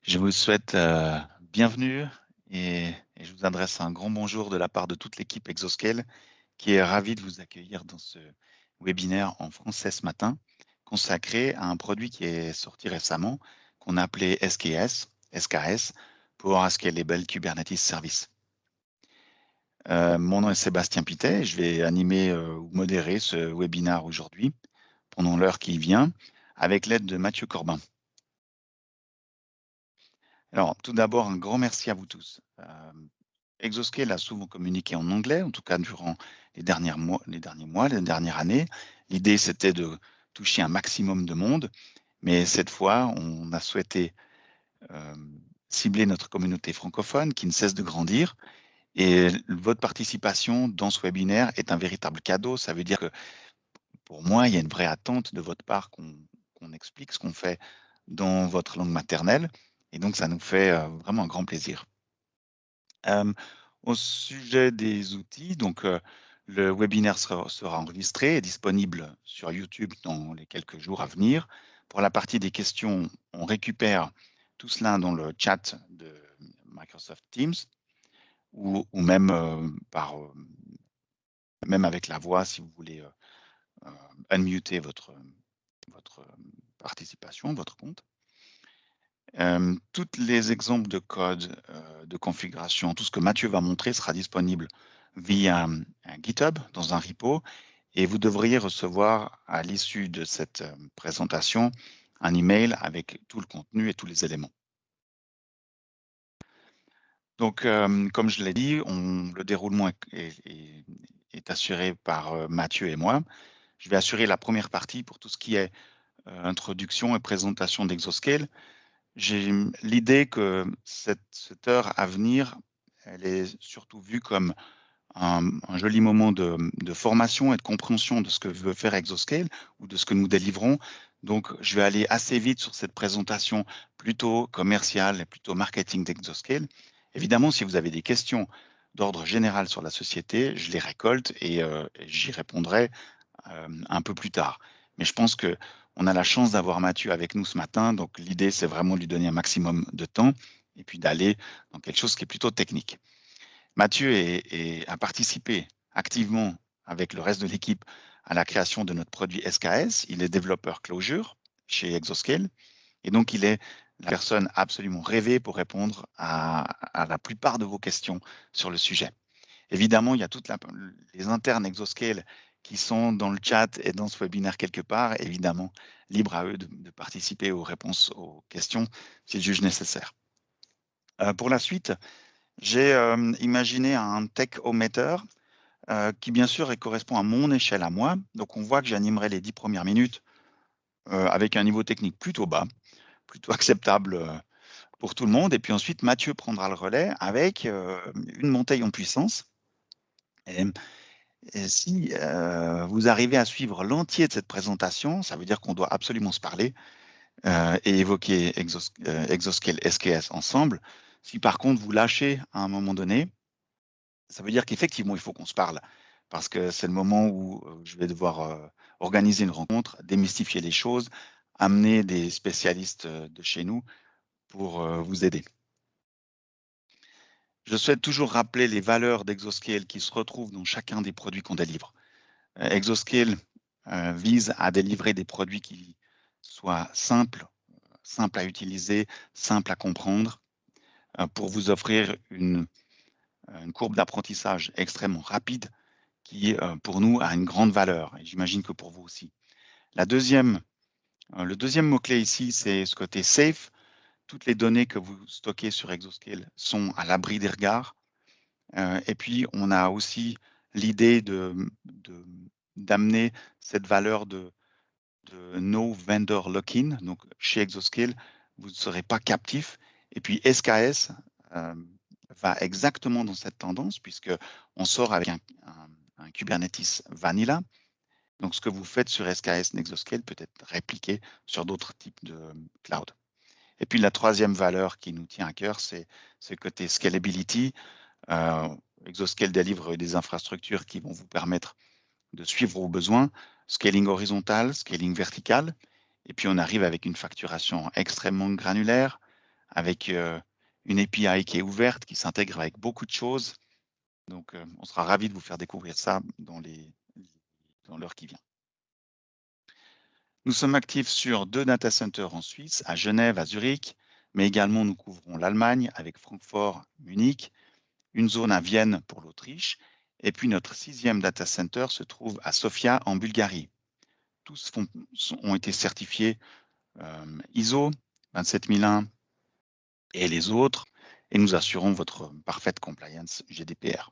Je vous souhaite bienvenue et je vous adresse un grand bonjour de la part de toute l'équipe Exoscale qui est ravie de vous accueillir dans ce webinaire en français ce matin consacré à un produit qui est sorti récemment qu'on a appelé SKS pour Scalable Kubernetes Service. Mon nom est Sébastien Pittet et je vais animer ou modérer ce webinaire aujourd'hui pendant l'heure qui vient avec l'aide de Mathieu Corbin. Alors, tout d'abord, un grand merci à vous tous. Exoscale a souvent communiqué en anglais, en tout cas durant les dernières années. L'idée, c'était de toucher un maximum de monde, mais cette fois, on a souhaité euh, cibler notre communauté francophone qui ne cesse de grandir. Et votre participation dans ce webinaire est un véritable cadeau. Ça veut dire que pour moi, il y a une vraie attente de votre part qu'on explique ce qu'on fait dans votre langue maternelle. Et donc, ça nous fait vraiment un grand plaisir. Au sujet des outils, donc le webinaire sera enregistré et disponible sur YouTube dans les quelques jours à venir. Pour la partie des questions, on récupère tout cela dans le chat de Microsoft Teams ou même, même avec la voix si vous voulez unmuter votre participation, votre compte. Tous les exemples de code, de configuration, tout ce que Mathieu va montrer sera disponible via un GitHub dans un repo et vous devriez recevoir à l'issue de cette présentation un email avec tout le contenu et tous les éléments. Donc, comme je l'ai dit, le déroulement est assuré par Mathieu et moi. Je vais assurer la première partie pour tout ce qui est introduction et présentation d'Exoscale. J'ai l'idée que cette heure à venir, elle est surtout vue comme un joli moment de formation et de compréhension de ce que veut faire Exoscale ou de ce que nous délivrons. Donc, je vais aller assez vite sur cette présentation plutôt commerciale et plutôt marketing d'Exoscale. Évidemment, si vous avez des questions d'ordre général sur la société, je les récolte et j'y répondrai un peu plus tard. Mais je pense que on a la chance d'avoir Mathieu avec nous ce matin, donc l'idée, c'est vraiment de lui donner un maximum de temps et puis d'aller dans quelque chose qui est plutôt technique. Mathieu a participé activement avec le reste de l'équipe à la création de notre produit SKS. Il est développeur Clojure chez Exoscale et donc il est la personne absolument rêvée pour répondre à la plupart de vos questions sur le sujet. Évidemment, il y a toutes les internes Exoscale qui sont dans le chat et dans ce webinaire quelque part, évidemment, libre à eux de participer aux réponses aux questions s'ils jugent nécessaire. Pour la suite, j'ai imaginé un tech-o-meter qui, bien sûr, correspond à mon échelle à moi. Donc, on voit que j'animerai les 10 premières minutes avec un niveau technique plutôt bas, plutôt acceptable pour tout le monde. Et puis ensuite, Mathieu prendra le relais avec une montée en puissance. Et si vous arrivez à suivre l'entier de cette présentation, ça veut dire qu'on doit absolument se parler et évoquer Exoscale SKS ensemble. Si par contre vous lâchez à un moment donné, ça veut dire qu'effectivement il faut qu'on se parle parce que c'est le moment où je vais devoir organiser une rencontre, démystifier les choses, amener des spécialistes de chez nous pour vous aider. Je souhaite toujours rappeler les valeurs d'Exoscale qui se retrouvent dans chacun des produits qu'on délivre. Exoscale vise à délivrer des produits qui soient simples à utiliser, simples à comprendre, pour vous offrir une courbe d'apprentissage extrêmement rapide qui, pour nous, a une grande valeur. Et j'imagine que pour vous aussi. Le deuxième mot-clé ici, c'est ce côté safe. Toutes les données que vous stockez sur Exoscale sont à l'abri des regards. Et puis, on a aussi l'idée d'amener cette valeur de no vendor lock-in. Donc, chez Exoscale, vous ne serez pas captif. Et puis, SKS va exactement dans cette tendance, puisqu'on sort avec un Kubernetes Vanilla. Donc, ce que vous faites sur SKS Exoscale peut être répliqué sur d'autres types de cloud. Et puis, la troisième valeur qui nous tient à cœur, c'est ce côté scalability. Exoscale délivre des infrastructures qui vont vous permettre de suivre vos besoins, scaling horizontal, scaling vertical, et puis on arrive avec une facturation extrêmement granulaire, avec une API qui est ouverte, qui s'intègre avec beaucoup de choses. Donc, on sera ravis de vous faire découvrir ça dans l'heure qui vient. Nous sommes actifs sur 2 data centers en Suisse, à Genève, à Zurich, mais également nous couvrons l'Allemagne avec Francfort, Munich, une zone à Vienne pour l'Autriche, et puis notre 6e data center se trouve à Sofia en Bulgarie. Tous ont été certifiés ISO 27001 et les autres, et nous assurons votre parfaite compliance GDPR.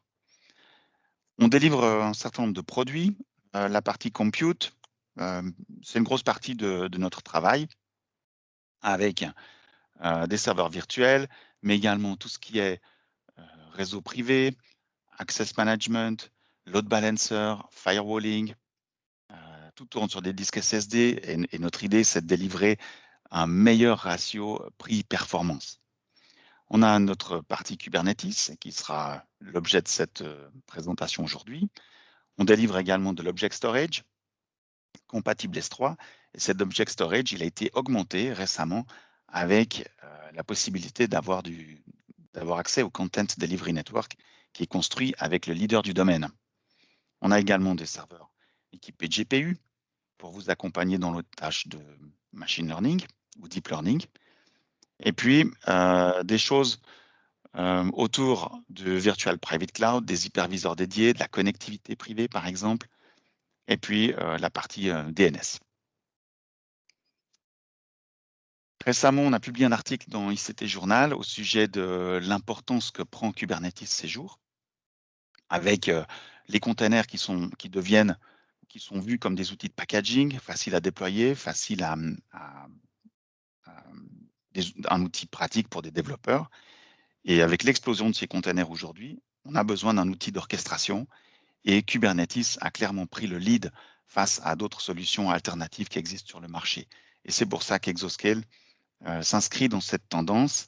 On délivre un certain nombre de produits. La partie compute, c'est une grosse partie de notre travail, avec des serveurs virtuels, mais également tout ce qui est réseau privé, access management, load balancer, firewalling. Tout tourne sur des disques SSD et notre idée, c'est de délivrer un meilleur ratio prix-performance. On a notre partie Kubernetes qui sera l'objet de cette présentation aujourd'hui. On délivre également de l'Object Storage compatible S3. Et cet Object Storage, il a été augmenté récemment avec la possibilité d'avoir accès au Content Delivery Network qui est construit avec le leader du domaine. On a également des serveurs équipés de GPU pour vous accompagner dans les tâches de machine learning ou deep learning. Et puis, des choses autour de Virtual Private Cloud, des hyperviseurs dédiés, de la connectivité privée, par exemple, et puis la partie DNS. Récemment, on a publié un article dans ICT Journal au sujet de l'importance que prend Kubernetes ces jours, avec les containers qui sont vus comme des outils de packaging, faciles à déployer, faciles un outil pratique pour des développeurs. Et avec l'explosion de ces containers aujourd'hui, on a besoin d'un outil d'orchestration et Kubernetes a clairement pris le lead face à d'autres solutions alternatives qui existent sur le marché. Et c'est pour ça qu'Exoscale s'inscrit dans cette tendance.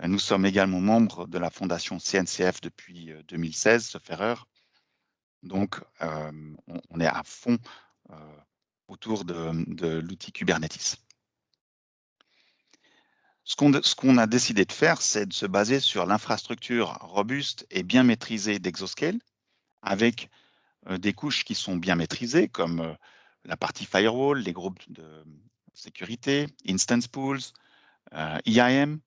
Nous sommes également membres de la fondation CNCF depuis 2016, sauf erreur. Donc, on est à fond autour de l'outil Kubernetes. Ce qu'on a décidé de faire, c'est de se baser sur l'infrastructure robuste et bien maîtrisée d'Exoscale, avec des couches qui sont bien maîtrisées, comme la partie firewall, les groupes de sécurité, instance pools, IAM.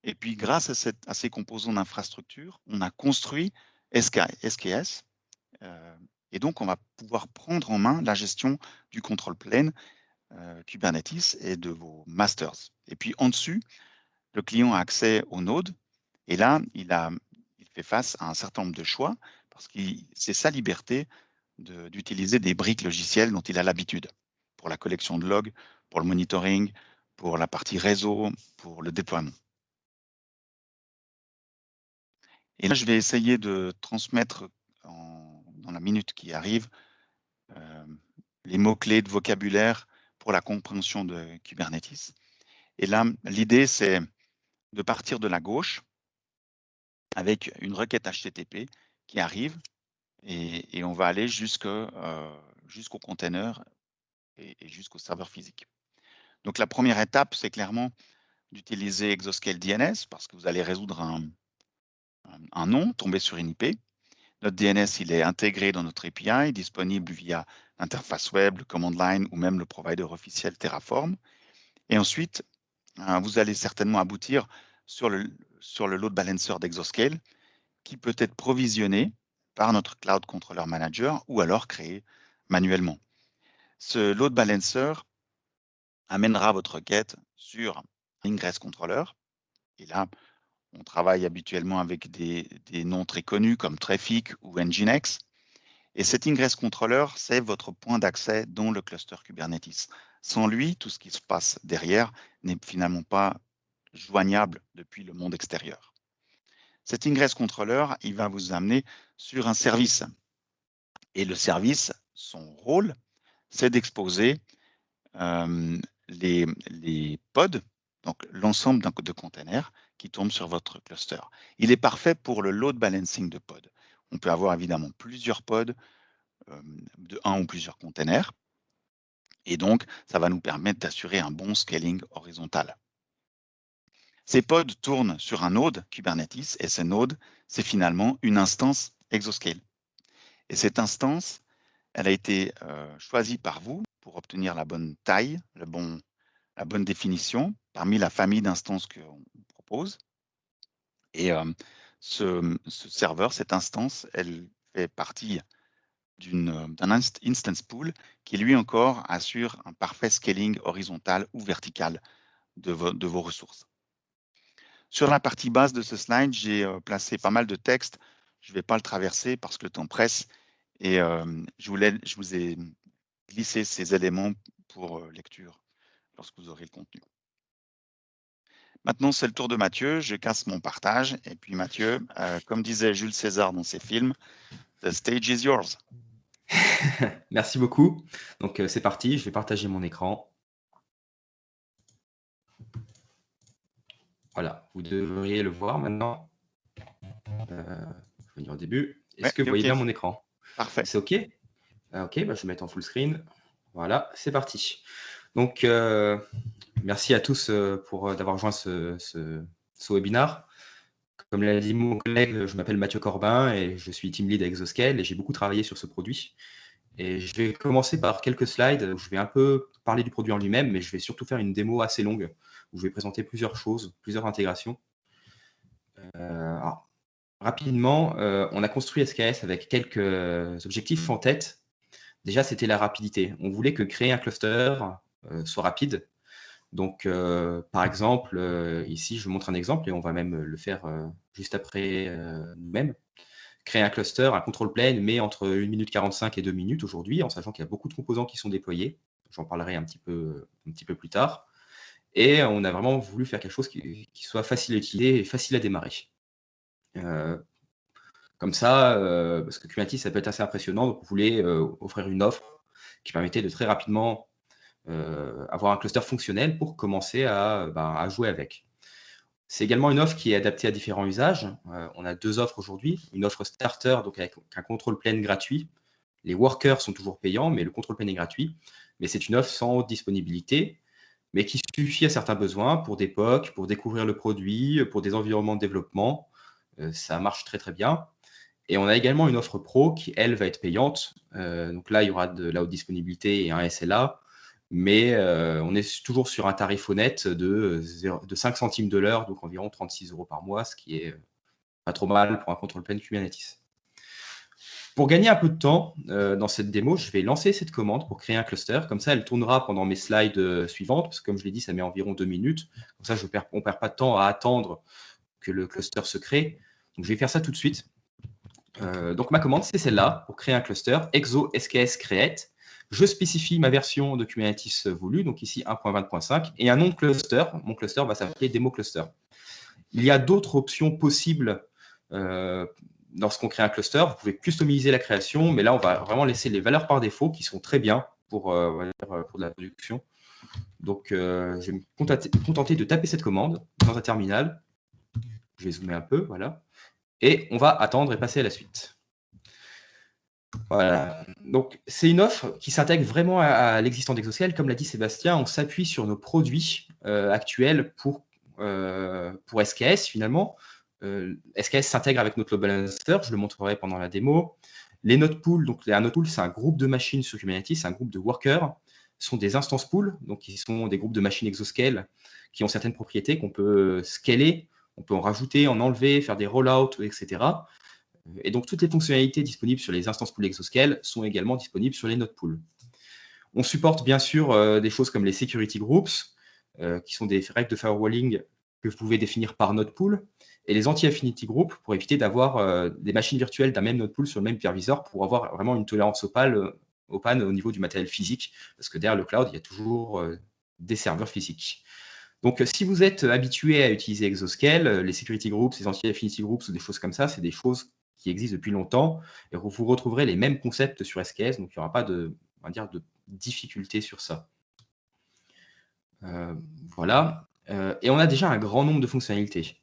Et puis, grâce à ces composants d'infrastructure, on a construit SKS. Et donc, on va pouvoir prendre en main la gestion du contrôle plane Kubernetes et de vos masters. Et puis, en dessus, le client a accès au node. Et là, il fait face à un certain nombre de choix parce que c'est sa liberté d'utiliser des briques logicielles dont il a l'habitude pour la collection de logs, pour le monitoring, pour la partie réseau, pour le déploiement. Et là, je vais essayer de transmettre dans la minute qui arrive les mots-clés de vocabulaire pour la compréhension de Kubernetes. Et là, l'idée, c'est de partir de la gauche avec une requête HTTP qui arrive et on va aller jusqu'au container et jusqu'au serveur physique. Donc, la première étape, c'est clairement d'utiliser Exoscale DNS parce que vous allez résoudre un nom, tomber sur une IP. Notre DNS, il est intégré dans notre API, disponible via l'interface web, le command line ou même le provider officiel Terraform. Et ensuite, vous allez certainement aboutir sur le load balancer d'Exoscale qui peut être provisionné par notre Cloud Controller Manager ou alors créé manuellement. Ce load balancer amènera votre requête sur Ingress Controller. Et là, on travaille habituellement avec des noms très connus comme Traffic ou Nginx. Et cet Ingress Controller, c'est votre point d'accès dans le cluster Kubernetes. Sans lui, tout ce qui se passe derrière n'est finalement pas joignable depuis le monde extérieur. Cet Ingress Controller, il va vous amener sur un service. Et le service, son rôle, c'est d'exposer les pods, donc l'ensemble de containers qui tombent sur votre cluster. Il est parfait pour le load balancing de pods. On peut avoir évidemment plusieurs pods de un ou plusieurs containers. Et donc, ça va nous permettre d'assurer un bon scaling horizontal. Ces pods tournent sur un node Kubernetes et ce node, c'est finalement une instance Exoscale. Et cette instance, elle a été choisie par vous pour obtenir la bonne taille, la bonne définition parmi la famille d'instances qu'on propose. Et ce serveur, cette instance, elle fait partie d'un instance pool qui, lui encore, assure un parfait scaling horizontal ou vertical de vos ressources. Sur la partie basse de ce slide, j'ai placé pas mal de texte. Je ne vais pas le traverser parce que le temps presse. Et je vous ai glissé ces éléments pour lecture lorsque vous aurez le contenu. Maintenant, c'est le tour de Mathieu. Je casse mon partage. Et puis Mathieu, comme disait Jules César dans ses films, the stage is yours. Merci beaucoup. Donc, c'est parti. Je vais partager mon écran. Voilà, vous devriez le voir maintenant. Je vais venir au début. Est-ce que vous voyez OK. bien mon écran? Parfait. C'est OK? OK, bah, je vais mettre en full screen. Voilà, c'est parti. Donc, merci à tous pour d'avoir rejoint ce webinaire. Comme l'a dit mon collègue, je m'appelle Mathieu Corbin et je suis team lead à Exoscale et j'ai beaucoup travaillé sur ce produit. Et je vais commencer par quelques slides où je vais un peu parler du produit en lui-même, mais je vais surtout faire une démo assez longue où je vais présenter plusieurs choses, plusieurs intégrations. Alors, rapidement, on a construit SKS avec quelques objectifs en tête. Déjà, c'était la rapidité. On voulait que créer un cluster soit rapide. Donc, par exemple, ici, je vous montre un exemple et on va même le faire juste après nous-mêmes. Créer un cluster, un control plane, mais entre 1 minute 45 et 2 minutes aujourd'hui, en sachant qu'il y a beaucoup de composants qui sont déployés. J'en parlerai un petit peu plus tard. Et on a vraiment voulu faire quelque chose qui soit facile à utiliser et facile à démarrer. Comme ça, parce que Kubernetes, ça peut être assez impressionnant, donc on voulait offrir une offre qui permettait de très rapidement avoir un cluster fonctionnel pour commencer à jouer avec. C'est également une offre qui est adaptée à différents usages. On a 2 offres aujourd'hui. Une offre starter, donc avec un contrôle plane gratuit. Les workers sont toujours payants, mais le contrôle plane est gratuit. Mais c'est une offre sans haute disponibilité, mais qui suffit à certains besoins pour des POC, pour découvrir le produit, pour des environnements de développement. Ça marche très, très bien. Et on a également une offre pro qui, elle, va être payante. Donc là, il y aura de la haute disponibilité et un SLA. Mais on est toujours sur un tarif honnête de 5 centimes de l'heure, donc environ 36 € par mois, ce qui est pas trop mal pour un contrôle plane Kubernetes. Pour gagner un peu de temps dans cette démo, je vais lancer cette commande pour créer un cluster. Comme ça, elle tournera pendant mes slides suivantes, parce que comme je l'ai dit, ça met environ 2 minutes. Comme ça, on ne perd pas de temps à attendre que le cluster se crée. Donc, je vais faire ça tout de suite. Donc, ma commande, c'est celle-là, pour créer un cluster, exo sks create. Je spécifie ma version de Kubernetes voulue, donc ici 1.20.5, et un nom de cluster. Mon cluster va s'appeler Demo Cluster. Il y a d'autres options possibles lorsqu'on crée un cluster. Vous pouvez customiser la création, mais là, on va vraiment laisser les valeurs par défaut qui sont très bien pour de la production. Donc, je vais me contenter de taper cette commande dans un terminal. Je vais zoomer un peu, voilà. Et on va attendre et passer à la suite. Voilà. Donc, c'est une offre qui s'intègre vraiment à l'existant d'Exoscale. Comme l'a dit Sébastien, on s'appuie sur nos produits actuels pour SKS, finalement. SKS s'intègre avec notre load balancer, je le montrerai pendant la démo. Les node pools, donc un node pool, c'est un groupe de machines sur Kubernetes, c'est un groupe de workers, sont des instances pools, donc qui sont des groupes de machines Exoscale qui ont certaines propriétés qu'on peut scaler, on peut en rajouter, en enlever, faire des rollouts, etc. Et donc, toutes les fonctionnalités disponibles sur les instances pool Exoscale sont également disponibles sur les node pools. On supporte bien sûr des choses comme les security groups, qui sont des règles de firewalling que vous pouvez définir par node pool, et les anti-affinity groups pour éviter d'avoir des machines virtuelles d'un même node pool sur le même hyperviseur pour avoir vraiment une tolérance aux pannes au niveau du matériel physique, parce que derrière le cloud, il y a toujours des serveurs physiques. Donc, si vous êtes habitué à utiliser Exoscale, les security groups, les anti-affinity groups ou des choses comme ça, c'est des choses qui existent depuis longtemps, et vous retrouverez les mêmes concepts sur SKS, donc il n'y aura pas de difficulté sur ça. Voilà. Et on a déjà un grand nombre de fonctionnalités.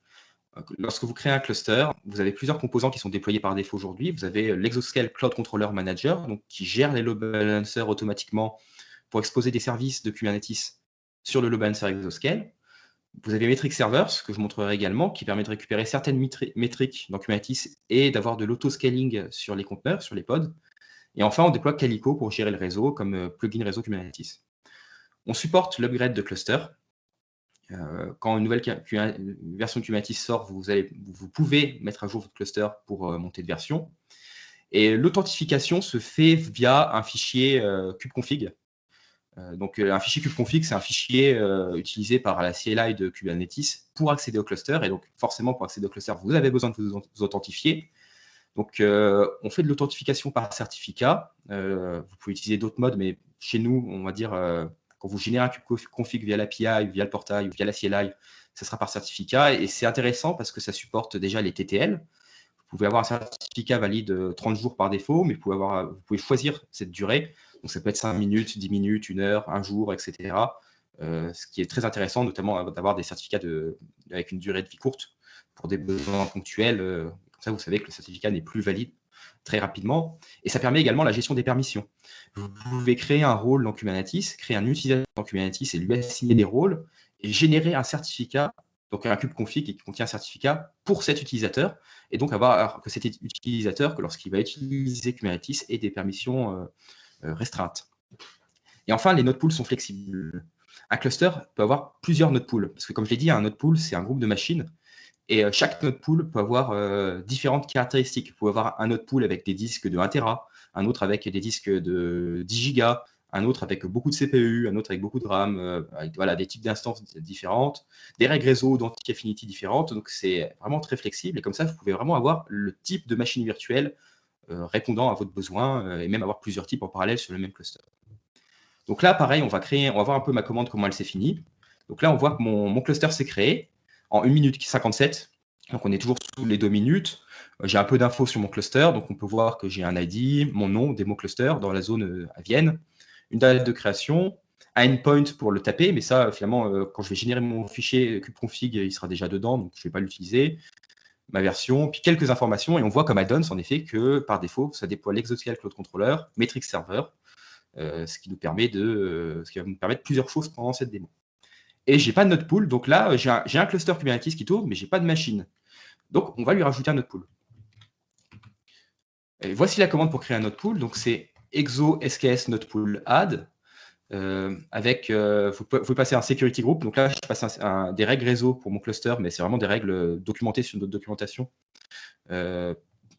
Lorsque vous créez un cluster, vous avez plusieurs composants qui sont déployés par défaut aujourd'hui. Vous avez l'Exoscale Cloud Controller Manager, donc qui gère les load balancers automatiquement pour exposer des services de Kubernetes sur le load balancer Exoscale. Vous avez Metric Servers, que je montrerai également, qui permet de récupérer certaines métriques dans Kubernetes et d'avoir de l'autoscaling sur les conteneurs, sur les pods. Et enfin, on déploie Calico pour gérer le réseau comme plugin réseau Kubernetes. On supporte l'upgrade de cluster. Quand une nouvelle version de Kubernetes sort, vous pouvez mettre à jour votre cluster pour monter de version. Et l'authentification se fait via un fichier kubeconfig. Donc, un fichier kubeconfig, c'est un fichier utilisé par la CLI de Kubernetes pour accéder au cluster. Et donc, forcément, pour accéder au cluster, vous avez besoin de vous authentifier. Donc, on fait de l'authentification par certificat. Vous pouvez utiliser d'autres modes, mais chez nous, on va dire, quand vous générez un kubeconfig via l'API, via le portail ou via la CLI, ça sera par certificat. Et c'est intéressant parce que ça supporte déjà les TTL. Vous pouvez avoir un certificat valide 30 jours par défaut, mais vous pouvez choisir cette durée. Donc, ça peut être 5 minutes, 10 minutes, 1 heure, 1 jour, etc. Ce qui est très intéressant, notamment d'avoir des certificats avec une durée de vie courte pour des besoins ponctuels. Comme ça, vous savez que le certificat n'est plus valide très rapidement. Et ça permet également la gestion des permissions. Vous pouvez créer un rôle dans Kubernetes, créer un utilisateur dans Kubernetes et lui assigner des rôles et générer un certificat, donc un kubeconfig qui contient un certificat pour cet utilisateur, et donc avoir que cet utilisateur, que lorsqu'il va utiliser Kubernetes, ait des permissions restreintes. Et enfin, les node pools sont flexibles. Un cluster peut avoir plusieurs node pools, parce que comme je l'ai dit, un node pool, c'est un groupe de machines, et chaque node pool peut avoir différentes caractéristiques. Vous pouvez avoir un node pool avec des disques de 1 Tera, un autre avec des disques de 10 gigas, un autre avec beaucoup de CPU, un autre avec beaucoup de RAM, avec voilà, des types d'instances différentes, des règles réseau d'anti-affinity différentes. Donc, c'est vraiment très flexible. Et comme ça, vous pouvez vraiment avoir le type de machine virtuelle répondant à votre besoin et même avoir plusieurs types en parallèle sur le même cluster. Donc là, pareil, on va voir un peu ma commande, comment elle s'est finie. Donc là, on voit que mon cluster s'est créé en 1 minute 57. Donc, on est toujours sous les 2 minutes. J'ai un peu d'infos sur mon cluster. Donc, on peut voir que j'ai un ID, mon nom, démo cluster dans la zone à Vienne, une date de création, un endpoint pour le taper. Mais ça, finalement, quand je vais générer mon fichier kubeconfig, il sera déjà dedans. Donc, je ne vais pas l'utiliser. Ma version, puis quelques informations. Et on voit comme add-ons, en effet, que par défaut, ça déploie l'Exoscale Cloud Controller, Metric Server, ce qui va nous permettre plusieurs choses pendant cette démo. Et je n'ai pas de node pool. Donc là, j'ai un cluster Kubernetes qui tourne, mais je n'ai pas de machine. Donc, on va lui rajouter un node pool. Et voici la commande pour créer un node pool. Donc, c'est exo sks node pool add. Vous pouvez passer un security group. Donc là, je passe des règles réseau pour mon cluster, mais c'est vraiment des règles documentées sur notre documentation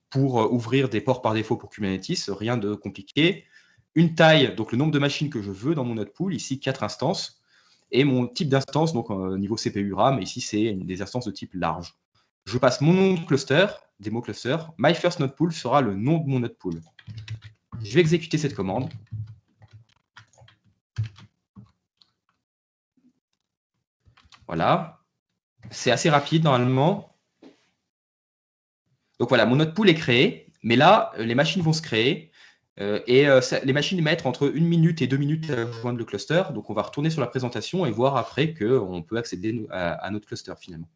pour ouvrir des ports par défaut pour Kubernetes. Rien de compliqué. Une taille, donc le nombre de machines que je veux dans mon node pool. Ici, 4 instances. Et mon type d'instance, donc niveau CPU RAM, ici, c'est des instances de type large. Je passe mon nom de cluster, démo cluster. My first node pool sera le nom de mon node pool. Je vais exécuter cette commande. Voilà. C'est assez rapide normalement. Donc voilà, mon node pool est créé. Mais là, les machines vont se créer. Les machines mettent entre 1 minute et 2 minutes à joindre le cluster. Donc, on va retourner sur la présentation et voir après qu'on peut accéder à notre cluster finalement.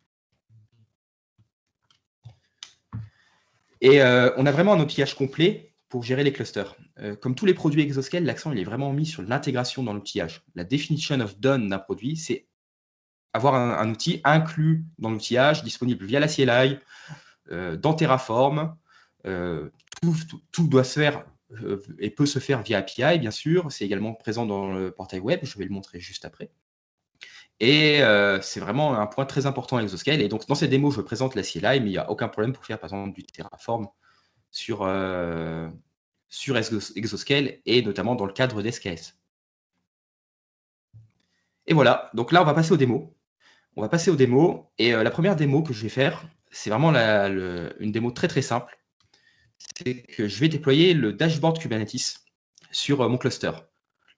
Et on a vraiment un outillage complet pour gérer les clusters. Comme tous les produits Exoscale, l'accent il est vraiment mis sur l'intégration dans l'outillage. La definition of done d'un produit, c'est avoir un outil inclus dans l'outillage, disponible via la CLI, dans Terraform. Tout doit se faire et peut se faire via API, bien sûr. C'est également présent dans le portail web. Je vais le montrer juste après. Et c'est vraiment un point très important à Exoscale. Et donc, dans cette démo, je présente la CLI, mais il n'y a aucun problème pour faire, par exemple, du Terraform sur Exoscale et notamment dans le cadre d'SKS. Et voilà. Donc là, on va passer aux démos. Et la première démo que je vais faire, c'est vraiment une démo très, très simple. C'est que je vais déployer le dashboard Kubernetes sur mon cluster.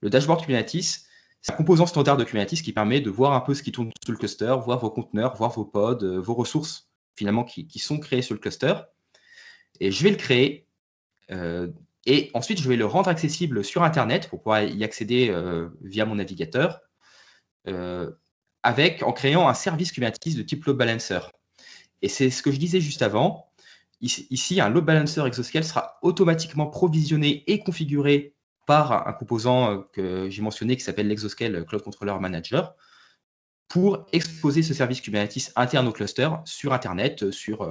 Le dashboard Kubernetes, c'est un composant standard de Kubernetes qui permet de voir un peu ce qui tourne sur le cluster, voir vos conteneurs, voir vos pods, vos ressources finalement qui sont créées sur le cluster. Et je vais le créer. Et ensuite, je vais le rendre accessible sur Internet pour pouvoir y accéder via mon navigateur en créant un service Kubernetes de type load balancer. Et c'est ce que je disais juste avant. Ici, un load balancer Exoscale sera automatiquement provisionné et configuré par un composant que j'ai mentionné qui s'appelle l'Exoscale Cloud Controller Manager. pour exposer ce service Kubernetes interne au cluster sur Internet, sur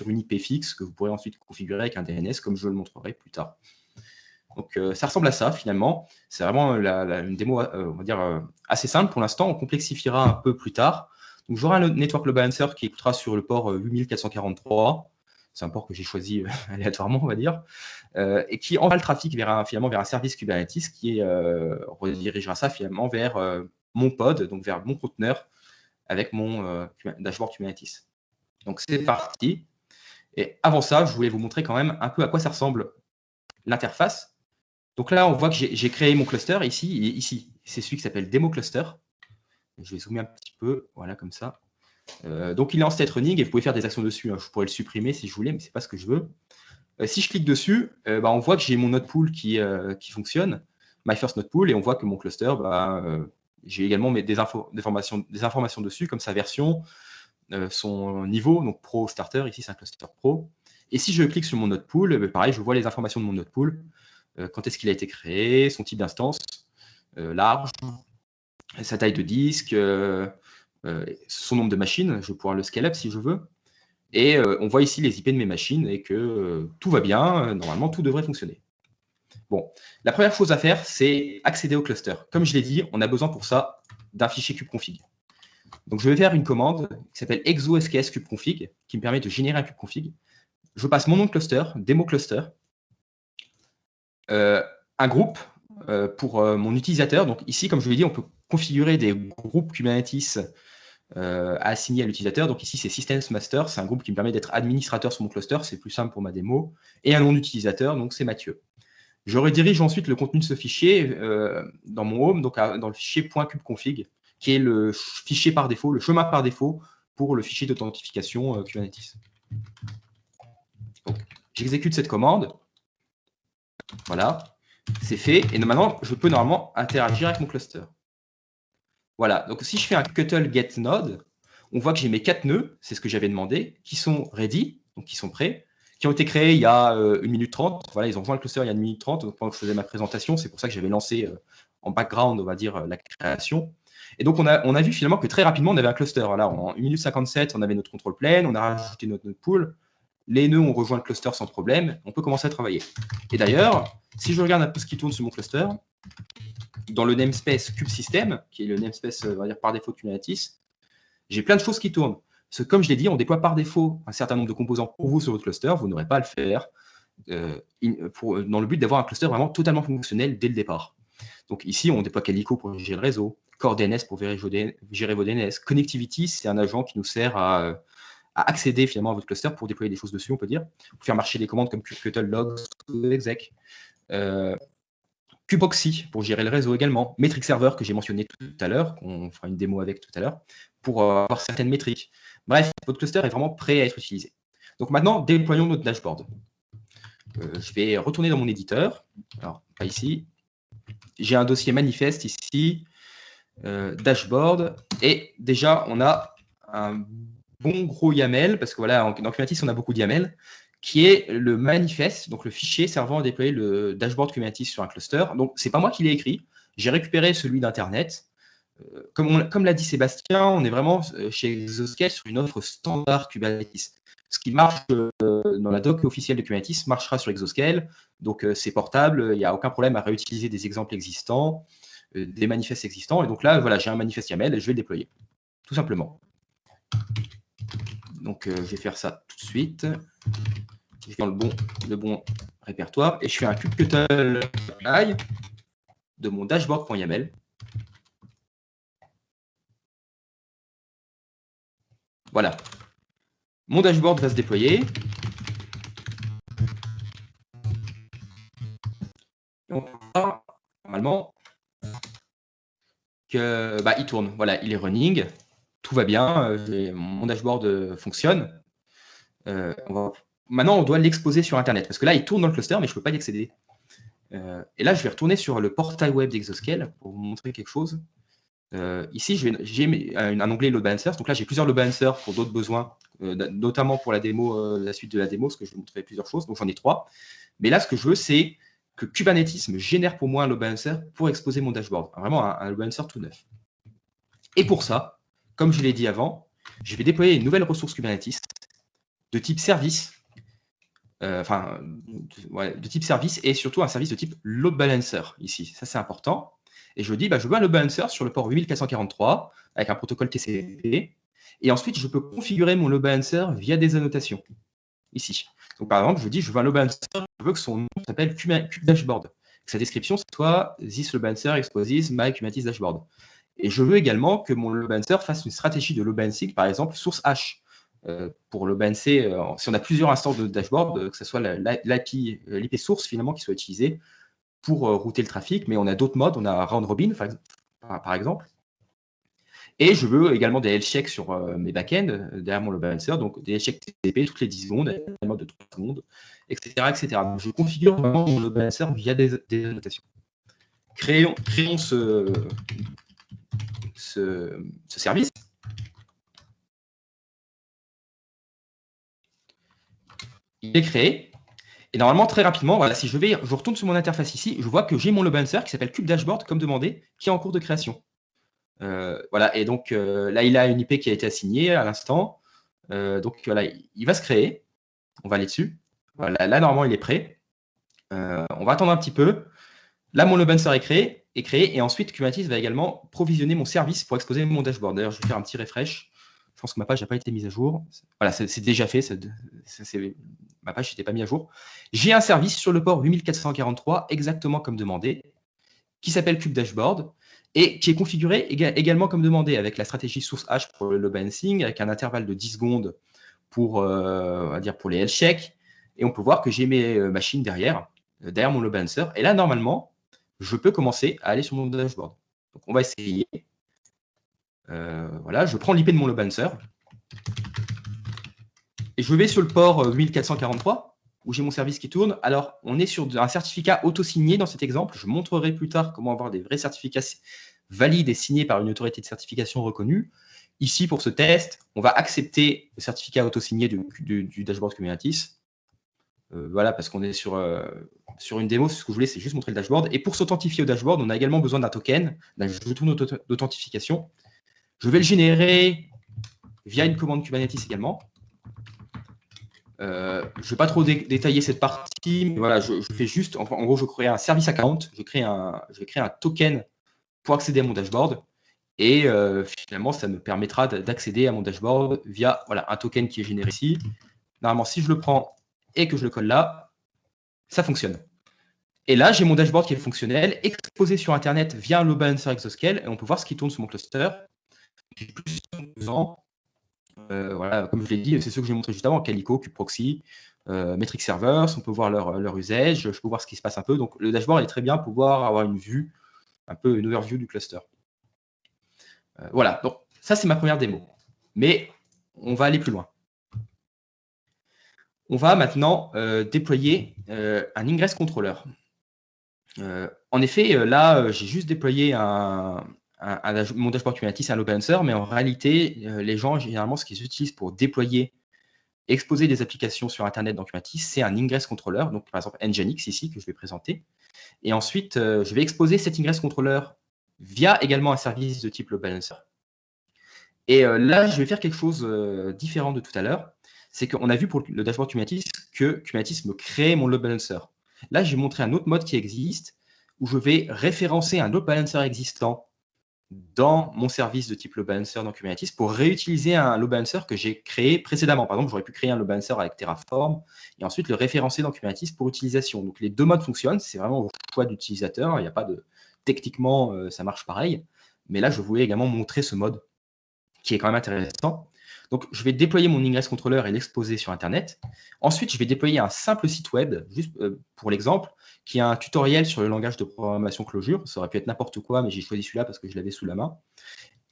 une IP fixe que vous pourrez ensuite configurer avec un DNS, comme je le montrerai plus tard. Donc, ça ressemble à ça, finalement. C'est vraiment une démo, on va dire, assez simple pour l'instant. On complexifiera un peu plus tard. Donc, j'aurai un Network Load Balancer qui écoutera sur le port 8443. C'est un port que j'ai choisi aléatoirement, on va dire, et qui envoie le trafic finalement vers un service Kubernetes qui redirigera ça finalement vers mon pod, donc vers mon conteneur avec mon dashboard Kubernetes. Donc, c'est parti. Et avant ça, je voulais vous montrer quand même un peu à quoi ça ressemble l'interface. Donc là, on voit que j'ai créé mon cluster ici, et ici, c'est celui qui s'appelle Demo Cluster. Je vais zoomer un petit peu, voilà, comme ça. Donc, il est en state running et vous pouvez faire des actions dessus. Hein. Je pourrais le supprimer si je voulais, mais ce n'est pas ce que je veux. Si je clique dessus, on voit que j'ai mon node pool qui fonctionne, my first node pool, et on voit que mon cluster, j'ai également des informations dessus, comme sa version, son niveau, donc Pro Starter, ici c'est un cluster Pro. Et si je clique sur mon node pool, pareil, je vois les informations de mon node pool. Quand est-ce qu'il a été créé, son type d'instance, large, sa taille de disque, son nombre de machines, je vais pouvoir le scale up si je veux. Et on voit ici les IP de mes machines et que tout va bien, normalement tout devrait fonctionner. Bon, la première chose à faire, c'est accéder au cluster. Comme je l'ai dit, on a besoin pour ça d'un fichier kubeconfig. Donc je vais faire une commande qui s'appelle exo-sks kubeconfig, qui me permet de générer un kubeconfig. Je passe mon nom de cluster, démo cluster, un groupe pour mon utilisateur. Donc ici, comme je l'ai dit, on peut configurer des groupes Kubernetes assigner à l'utilisateur. Donc ici, c'est Systems Master. C'est un groupe qui me permet d'être administrateur sur mon cluster. C'est plus simple pour ma démo. Et un nom d'utilisateur, donc c'est Mathieu. Je redirige ensuite le contenu de ce fichier dans mon home, donc dans le fichier .kubeconfig, qui est le fichier par défaut, le chemin par défaut pour le fichier d'authentification Kubernetes. Donc, j'exécute cette commande. Voilà, c'est fait. Et maintenant, je peux normalement interagir avec mon cluster. Voilà, donc si je fais un kubectl get node, on voit que j'ai mes 4 nœuds, c'est ce que j'avais demandé, qui sont ready, donc qui sont prêts, qui ont été créés il y a 1 minute 30. Voilà, ils ont rejoint le cluster il y a 1 minute 30, donc pendant que je faisais ma présentation, c'est pour ça que j'avais lancé en background, on va dire, la création. Et donc, on a vu finalement que très rapidement, on avait un cluster. Là, en 1 minute 57, on avait notre control plane, on a rajouté notre node pool, les nœuds ont rejoint le cluster sans problème, on peut commencer à travailler. Et d'ailleurs, si je regarde un peu ce qui tourne sur mon cluster, dans le namespace kubesystem, qui est le namespace on va dire, par défaut de Kubernetes, j'ai plein de choses qui tournent. Parce que comme je l'ai dit, on déploie par défaut un certain nombre de composants pour vous sur votre cluster, vous n'aurez pas à le faire dans le but d'avoir un cluster vraiment totalement fonctionnel dès le départ. Donc ici, on déploie Calico pour gérer le réseau, Core DNS pour gérer vos DNS, Connectivity, c'est un agent qui nous sert à accéder finalement à votre cluster pour déployer des choses dessus, on peut dire, pour faire marcher des commandes comme kubectl logs ou exec. Kubeproxy pour gérer le réseau également, Metric Server que j'ai mentionné tout à l'heure, qu'on fera une démo avec tout à l'heure, pour avoir certaines métriques. Bref, votre cluster est vraiment prêt à être utilisé. Donc maintenant, déployons notre dashboard. Je vais retourner dans mon éditeur. Alors, pas ici. J'ai un dossier manifeste ici, dashboard, et déjà, on a un bon gros YAML, parce que voilà, dans Kubernetes, on a beaucoup de YAML, qui est le manifeste, donc le fichier servant à déployer le dashboard Kubernetes sur un cluster. Donc, ce n'est pas moi qui l'ai écrit. J'ai récupéré celui d'Internet. Comme l'a dit Sébastien, on est vraiment chez Exoscale sur une offre standard Kubernetes. Ce qui marche dans la doc officielle de Kubernetes marchera sur Exoscale. Donc, c'est portable. Il n'y a aucun problème à réutiliser des exemples existants, des manifestes existants. Et donc là, voilà, j'ai un manifeste YAML et je vais le déployer, tout simplement. Donc, je vais faire ça tout de suite. Je vais dans le bon répertoire et je fais un kubectl de mon dashboard.yaml. Voilà. Mon dashboard va se déployer. Donc, normalement, il tourne. Voilà, il est running. Tout va bien. Mon dashboard fonctionne. Maintenant, on doit l'exposer sur Internet. Parce que là, il tourne dans le cluster, mais je ne peux pas y accéder. Et là, je vais retourner sur le portail web d'Exoscale pour vous montrer quelque chose. Ici, j'ai un onglet Load Balancers. Donc là, j'ai plusieurs Load Balancers pour d'autres besoins, notamment pour la démo, la suite de la démo, parce que je vais vous montrer plusieurs choses. Donc, j'en ai 3. Mais là, ce que je veux, c'est que Kubernetes me génère pour moi un Load Balancer pour exposer mon dashboard. Vraiment un Load Balancer tout neuf. Et pour ça, comme je l'ai dit avant, je vais déployer une nouvelle ressource Kubernetes de type service, de type service et surtout un service de type load balancer ici. Ça, c'est important. Et je dis, je veux un load balancer sur le port 8443 avec un protocole TCP. Et ensuite, je peux configurer mon load balancer via des annotations ici. Donc, par exemple, je dis, je veux un load balancer, je veux que son nom s'appelle kubedashboard. Que sa description soit this load balancer exposes my Kubernetes dashboard. Et je veux également que mon load balancer fasse une stratégie de load balancing, par exemple, source hash. Pour load balancer, si on a plusieurs instances de dashboard, que ce soit l'IP source finalement qui soit utilisée pour router le trafic, mais on a d'autres modes, on a round robin par exemple. Et je veux également des health checks sur mes backends derrière mon load balancer, donc des health checks TCP toutes les 10 secondes, des modes de 3 secondes, etc. etc. Donc, je configure vraiment mon load balancer via des annotations. Créons ce service. Il est créé. Et normalement, très rapidement, voilà, si je retourne sur mon interface ici, je vois que j'ai mon load balancer qui s'appelle kubedashboard, comme demandé, qui est en cours de création. Voilà, et donc là, il a une IP qui a été assignée à l'instant. Donc voilà, il va se créer. On va aller dessus. Voilà, là, normalement, il est prêt. On va attendre un petit peu. Là, mon load balancer est créé, et ensuite, Kubernetes va également provisionner mon service pour exposer mon dashboard. D'ailleurs, je vais faire un petit refresh. Je pense que ma page n'a pas été mise à jour. Voilà, c'est déjà fait. Ma page n'était pas mise à jour. J'ai un service sur le port 8443, exactement comme demandé, qui s'appelle kubedashboard et qui est configuré également comme demandé avec la stratégie source hash pour le load balancing, avec un intervalle de 10 secondes pour, on va dire pour les health checks. Et on peut voir que j'ai mes machines derrière mon load balancer. Et là, normalement, je peux commencer à aller sur mon dashboard. Donc, on va essayer. Voilà, je prends l'IP de mon load balancer. Et je vais sur le port 8443, où j'ai mon service qui tourne. Alors, on est sur un certificat auto-signé dans cet exemple. Je montrerai plus tard comment avoir des vrais certificats valides et signés par une autorité de certification reconnue. Ici, pour ce test, on va accepter le certificat auto-signé du dashboard Kubernetes. Voilà, parce qu'on est sur une démo. Ce que je voulais, c'est juste montrer le dashboard. Et pour s'authentifier au dashboard, on a également besoin d'un token, d'un jeton d'authentification. Je vais le générer via une commande Kubernetes également. Je ne vais pas trop détailler cette partie, mais voilà, je fais juste, en gros, je crée un service account, je vais créer un token pour accéder à mon dashboard, et finalement, ça me permettra d'accéder à mon dashboard via un token qui est généré ici. Normalement, si je le prends et que je le colle là, ça fonctionne. Et là, j'ai mon dashboard qui est fonctionnel, exposé sur Internet via un load balancer Exascale, et on peut voir ce qui tourne sur mon cluster. J'ai plus de 12 ans. Voilà, comme je l'ai dit, c'est ceux que j'ai montré juste avant, Calico, kubeproxy, Metric Servers, on peut voir leur usage, je peux voir ce qui se passe un peu. Donc le dashboard est très bien pour pouvoir avoir une vue, un peu une overview du cluster. Voilà, donc ça c'est ma première démo. Mais on va aller plus loin. On va maintenant déployer un ingress controller. En effet, là, j'ai juste déployé mon dashboard Kubernetes, un load balancer, mais en réalité, les gens, généralement, ce qu'ils utilisent pour déployer, exposer des applications sur Internet dans Kubernetes, c'est un ingress controller, donc par exemple Nginx ici, que je vais présenter. Et ensuite, je vais exposer cet ingress controller via également un service de type load balancer. Et là, je vais faire quelque chose différent de tout à l'heure. C'est qu'on a vu pour le dashboard Kubernetes que Kubernetes me crée mon load balancer. Là, j'ai montré un autre mode qui existe où je vais référencer un load balancer existant dans mon service de type load balancer dans Kubernetes pour réutiliser un load balancer que j'ai créé précédemment. Par exemple, j'aurais pu créer un load balancer avec Terraform et ensuite le référencer dans Kubernetes pour utilisation. Donc, les deux modes fonctionnent. C'est vraiment au choix d'utilisateur. Il n'y a pas de... Techniquement, ça marche pareil. Mais là, je voulais également montrer ce mode qui est quand même intéressant. Donc, je vais déployer mon ingress controller et l'exposer sur Internet. Ensuite, je vais déployer un simple site web, juste pour l'exemple, qui a un tutoriel sur le langage de programmation Clojure. Ça aurait pu être n'importe quoi, mais j'ai choisi celui-là parce que je l'avais sous la main.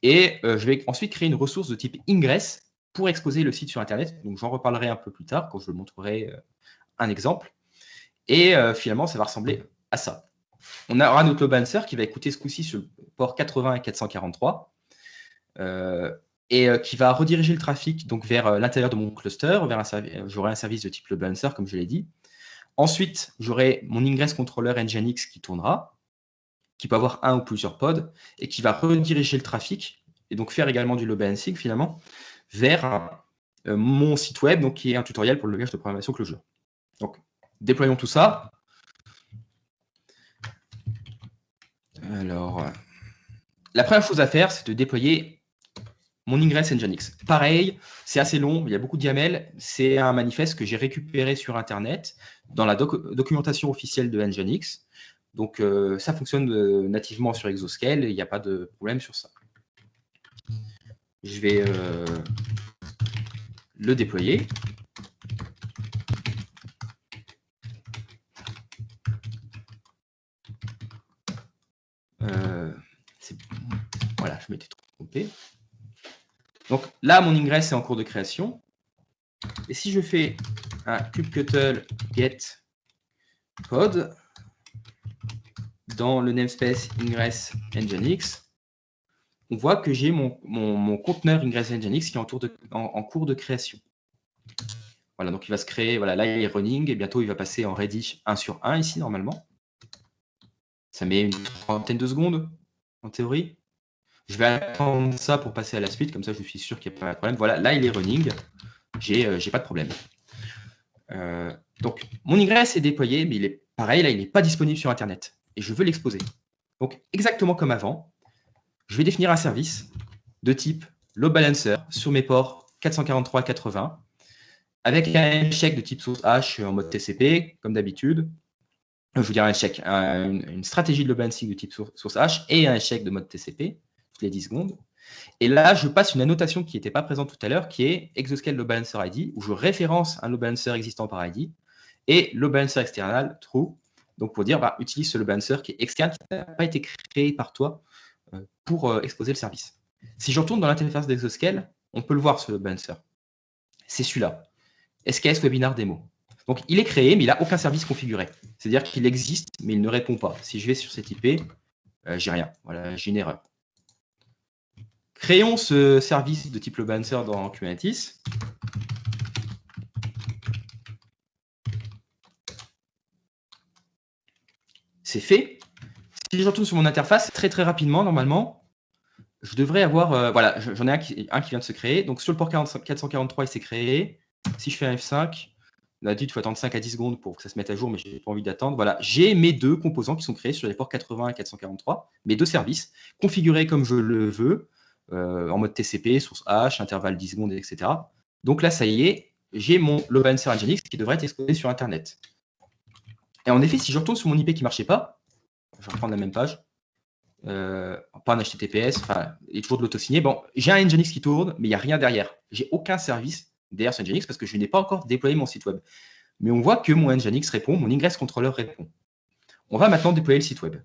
Et je vais ensuite créer une ressource de type ingress pour exposer le site sur Internet. Donc, j'en reparlerai un peu plus tard quand je montrerai un exemple. Et finalement, ça va ressembler à ça. On aura notre load balancer qui va écouter ce coup-ci sur le port 80 et 443. Et qui va rediriger le trafic donc, vers l'intérieur de mon cluster. J'aurai un service de type load balancer, comme je l'ai dit. Ensuite, j'aurai mon ingress controller Nginx qui tournera, qui peut avoir un ou plusieurs pods, et qui va rediriger le trafic et donc faire également du load balancing finalement vers mon site web, donc qui est un tutoriel pour le langage de programmation Clojure. Donc, déployons tout ça. Alors, la première chose à faire, c'est de déployer mon Ingress Nginx. Pareil, c'est assez long, il y a beaucoup de YAML. C'est un manifeste que j'ai récupéré sur Internet dans la documentation officielle de Nginx. Donc, ça fonctionne nativement sur Exoscale et il n'y a pas de problème sur ça. Je vais le déployer. Voilà, je m'étais trompé. Donc là, mon ingress est en cours de création. Et si je fais un kubectl get pod dans le namespace ingress nginx, on voit que j'ai mon conteneur ingress nginx qui est en cours de création. Voilà, donc il va se créer, voilà, là il est running et bientôt il va passer en ready 1/1 ici normalement. Ça met une trentaine de secondes en théorie. Je vais attendre ça pour passer à la suite, comme ça je suis sûr qu'il n'y a pas de problème. Voilà, là il est running, j'ai pas de problème. Donc mon ingress est déployé, mais il est pareil, là il n'est pas disponible sur Internet et je veux l'exposer. Donc exactement comme avant, je vais définir un service de type load balancer sur mes ports 443 et 80 avec un check de type source H en mode TCP, comme d'habitude. Je veux dire un check, une stratégie de load balancing de type source H et un check de mode TCP toutes les 10 secondes. Et là, je passe une annotation qui n'était pas présente tout à l'heure, qui est Exoscale Load Balancer ID, où je référence un load balancer existant par ID, et load balancer external true, donc pour dire, utilise ce load balancer qui est externe, qui n'a pas été créé par toi pour exposer le service. Si je retourne dans l'interface d'Exoscale, on peut le voir, ce load balancer. C'est celui-là, SKS Webinar Demo. Donc, il est créé, mais il n'a aucun service configuré. C'est-à-dire qu'il existe, mais il ne répond pas. Si je vais sur cette IP, j'ai rien. Voilà, j'ai une erreur. Créons ce service de type load balancer dans Kubernetes. C'est fait. Si je retourne sur mon interface, très très rapidement, normalement, je devrais avoir... voilà, j'en ai un qui vient de se créer. Donc, sur le port 443, il s'est créé. Si je fais un F5, d'habitude, il faut attendre 5 à 10 secondes pour que ça se mette à jour, mais je n'ai pas envie d'attendre. Voilà, j'ai mes deux composants qui sont créés sur les ports 80 et 443, mes deux services, configurés comme je le veux, en mode TCP, source H, intervalle 10 secondes, etc. Donc là, ça y est, j'ai mon load balancer Nginx qui devrait être exposé sur Internet. Et en effet, si je retourne sur mon IP qui ne marchait pas, je vais reprendre la même page, pas un HTTPS, enfin, il y a toujours de l'auto-signé. Bon, j'ai un Nginx qui tourne, mais il n'y a rien derrière. J'ai aucun service derrière ce Nginx parce que je n'ai pas encore déployé mon site web. Mais on voit que mon Nginx répond, mon ingress controller répond. On va maintenant déployer le site web.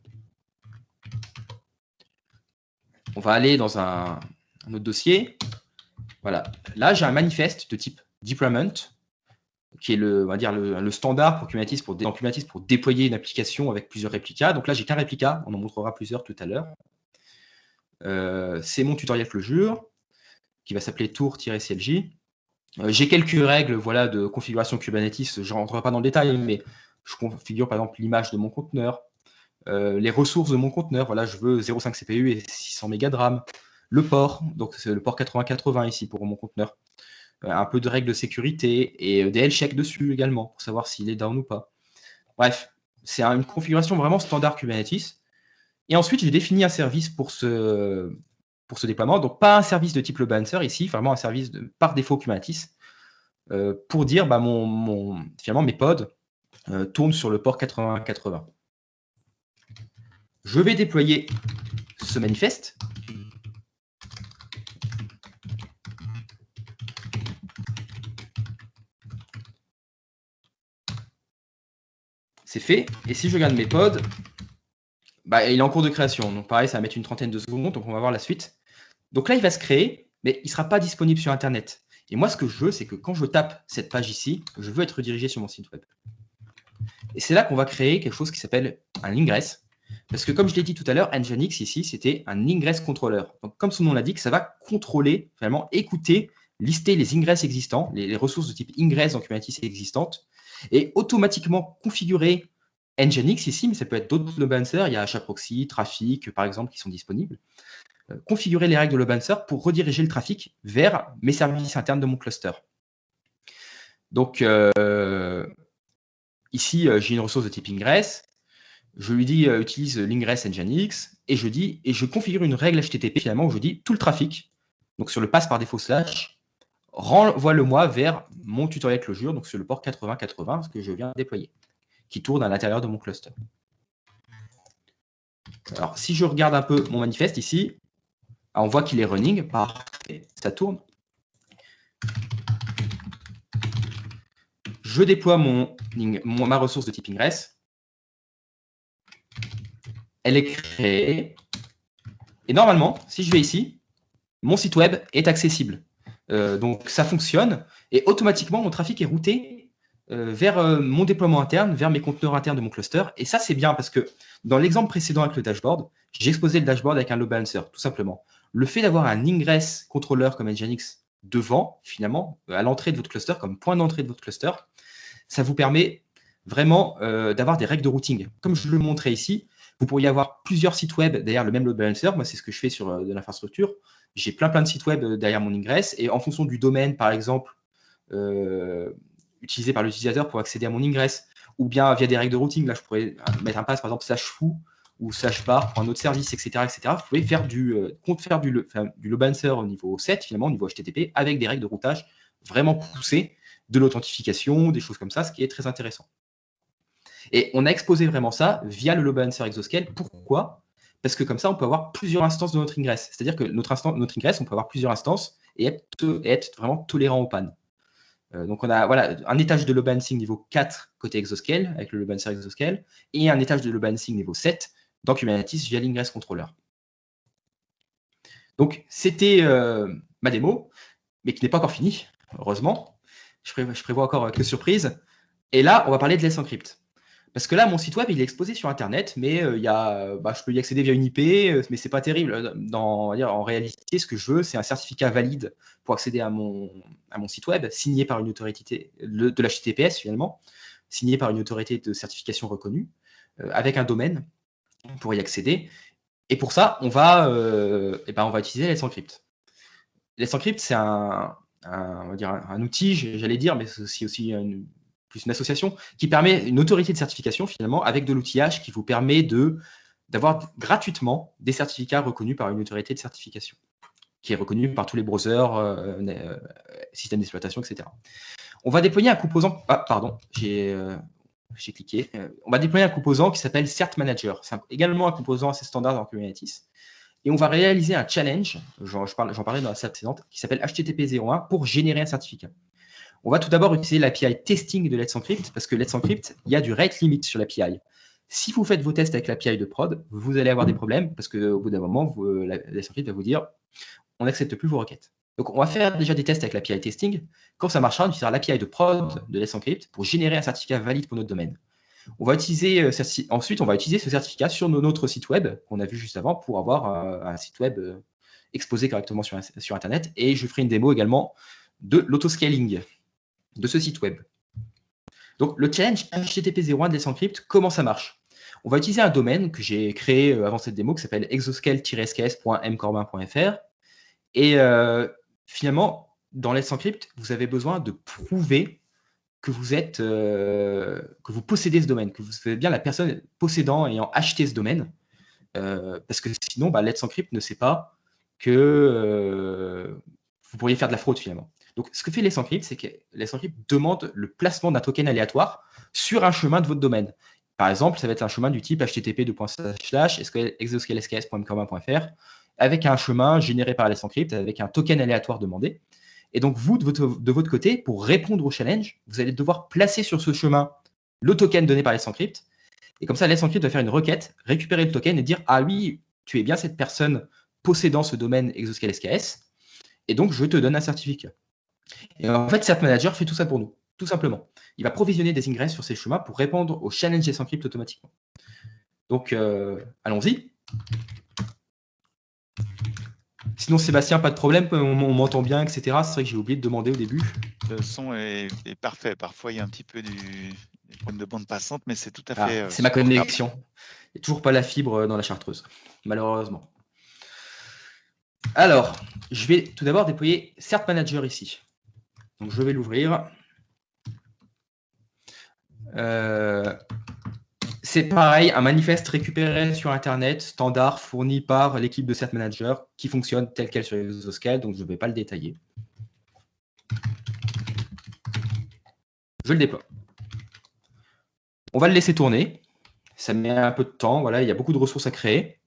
On va aller dans un autre dossier. Voilà. Là, j'ai un manifeste de type deployment, qui est on va dire le standard pour Kubernetes, dans Kubernetes pour déployer une application avec plusieurs réplicas. Donc là, j'ai qu'un réplica, on en montrera plusieurs tout à l'heure. C'est mon tutoriel Clojure, qui va s'appeler tour-clj. J'ai quelques règles voilà, de configuration Kubernetes, je ne rentrerai pas dans le détail, mais je configure par exemple l'image de mon conteneur, les ressources de mon conteneur, voilà, je veux 0,5 CPU et 600 mégas de RAM, le port, donc c'est le port 8080 ici pour mon conteneur, un peu de règles de sécurité et des health checks dessus également pour savoir s'il est down ou pas. Bref, c'est une configuration vraiment standard Kubernetes. Et ensuite, j'ai défini un service pour ce déploiement, donc pas un service de type load balancer ici, vraiment un service par défaut Kubernetes, pour dire finalement mes pods tournent sur le port 8080. Je vais déployer ce manifeste. C'est fait. Et si je regarde mes pods, il est en cours de création. Donc pareil, ça va mettre une trentaine de secondes, donc on va voir la suite. Donc là, il va se créer, mais il ne sera pas disponible sur Internet. Et moi, ce que je veux, c'est que quand je tape cette page ici, je veux être redirigé sur mon site web. Et c'est là qu'on va créer quelque chose qui s'appelle un ingress. Parce que comme je l'ai dit tout à l'heure, Nginx ici, c'était un ingress controller. Donc comme son nom l'indique, ça va contrôler, finalement, écouter, lister les ingress existants, les ressources de type ingress dans Kubernetes existantes, et automatiquement configurer Nginx ici, mais ça peut être d'autres load balancers, il y a HAProxy, Traefik, par exemple, qui sont disponibles, configurer les règles de load balancer pour rediriger le trafic vers mes services internes de mon cluster. Donc, ici, j'ai une ressource de type ingress. Je lui dis utilise l'ingress nginx et je configure une règle HTTP finalement où je dis tout le trafic, donc sur le pass par défaut slash, renvoie-le-moi vers mon tutoriel closure, donc sur le port 8080, ce que je viens de déployer, qui tourne à l'intérieur de mon cluster. Alors, si je regarde un peu mon manifeste ici, on voit qu'il est running, parfait, ça tourne. Je déploie ma ressource de type ingress. Elle est créée. Et normalement, si je vais ici, mon site web est accessible. Donc, ça fonctionne. Et automatiquement, mon trafic est routé vers mon déploiement interne, vers mes conteneurs internes de mon cluster. Et ça, c'est bien parce que dans l'exemple précédent avec le dashboard, j'ai exposé le dashboard avec un load balancer, tout simplement. Le fait d'avoir un ingress contrôleur comme nginx devant, finalement, à l'entrée de votre cluster, comme point d'entrée de votre cluster, ça vous permet vraiment d'avoir des règles de routing. Comme je le montrais ici, vous pourriez avoir plusieurs sites web derrière le même load balancer. Moi, c'est ce que je fais sur de l'infrastructure. J'ai plein de sites web derrière mon ingress. Et en fonction du domaine, par exemple, utilisé par l'utilisateur pour accéder à mon ingress, ou bien via des règles de routing, là, je pourrais mettre un pass, par exemple, /foo ou /bar pour un autre service, etc. Vous pouvez faire du load balancer au niveau 7, finalement, au niveau HTTP, avec des règles de routage vraiment poussées, de l'authentification, des choses comme ça, ce qui est très intéressant. Et on a exposé vraiment ça via le load balancer Exoscale. Pourquoi ? Parce que comme ça, on peut avoir plusieurs instances de notre ingress. C'est-à-dire que notre ingress, on peut avoir plusieurs instances et être vraiment tolérant aux pannes. Donc, on a un étage de load balancing niveau 4 côté Exoscale, avec le load balancer Exoscale, et un étage de load balancing niveau 7 dans Kubernetes via l'ingress controller. Donc, c'était ma démo, mais qui n'est pas encore finie, heureusement. Je prévois encore quelques surprises. Et là, on va parler de Let's Encrypt. Parce que là, mon site web, il est exposé sur Internet, mais je peux y accéder via une IP, mais c'est pas terrible. En réalité, ce que je veux, c'est un certificat valide pour accéder à mon site web, signé par une autorité de l'HTTPS finalement, signé par une autorité de certification reconnue, avec un domaine pour y accéder. Et pour ça, on va utiliser Let's Encrypt. Let's Encrypt, c'est un outil, j'allais dire, mais c'est aussi plus une association qui permet une autorité de certification finalement avec de l'outillage qui vous permet d'avoir gratuitement des certificats reconnus par une autorité de certification qui est reconnue par tous les browsers, systèmes d'exploitation, etc. On va déployer un composant. Ah, pardon, j'ai cliqué. On va déployer un composant qui s'appelle Cert Manager. C'est également un composant assez standard dans Kubernetes. Et on va réaliser un challenge, j'en parlais dans la salle précédente, qui s'appelle HTTP 01 pour générer un certificat. On va tout d'abord utiliser l'API testing de Let's Encrypt, parce que Let's Encrypt, il y a du rate limit sur l'API. Si vous faites vos tests avec l'API de prod, vous allez avoir des problèmes, parce qu'au bout d'un moment, Let's Encrypt va vous dire on n'accepte plus vos requêtes. Donc, on va faire déjà des tests avec l'API testing. Quand ça marchera, on utilisera l'API de prod de Let's Encrypt pour générer un certificat valide pour notre domaine. Ensuite, on va utiliser ce certificat sur notre site web qu'on a vu juste avant pour avoir un site web exposé correctement sur Internet. Et je ferai une démo également de l'autoscaling de ce site web. Donc, le challenge HTTP 01 de Let's Encrypt, comment ça marche ? On va utiliser un domaine que j'ai créé avant cette démo qui s'appelle exoscale-sks.mcorbin.fr. Et finalement, dans Let's Encrypt, vous avez besoin de prouver que vous possédez ce domaine, que vous êtes bien la personne possédant, ayant acheté ce domaine, parce que sinon, Let's Encrypt ne sait pas que vous pourriez faire de la fraude finalement. Donc, ce que fait Let's Encrypt, c'est que Let's Encrypt demande le placement d'un token aléatoire sur un chemin de votre domaine. Par exemple, ça va être un chemin du type http://exoscale-sks.mcorbin.fr avec un chemin généré par Let's Encrypt avec un token aléatoire demandé. Et donc, vous, de votre côté, pour répondre au challenge, vous allez devoir placer sur ce chemin le token donné par Let's Encrypt. Et comme ça, Let's Encrypt va faire une requête, récupérer le token et dire « Ah oui, tu es bien cette personne possédant ce domaine Exoscale SKS, et donc je te donne un certificat. » Et en fait, Cert Manager fait tout ça pour nous, tout simplement. Il va provisionner des ingress sur ces chemins pour répondre au challenge Let's Encrypt automatiquement. Donc, allons-y. Sinon, Sébastien, pas de problème, on m'entend bien, etc. C'est vrai que j'ai oublié de demander au début. Le son est parfait. Parfois, il y a un petit peu des problèmes de bande passante, mais c'est tout à fait. C'est ma connexion. Il n'y a toujours pas la fibre dans la chartreuse, malheureusement. Alors, je vais tout d'abord déployer Cert Manager ici. Donc, je vais l'ouvrir. C'est pareil, un manifeste récupéré sur Internet, standard, fourni par l'équipe de Cert Manager, qui fonctionne tel quel sur Exoscale, donc je ne vais pas le détailler. Je le déploie. On va le laisser tourner. Ça met un peu de temps. Voilà, il y a beaucoup de ressources à créer.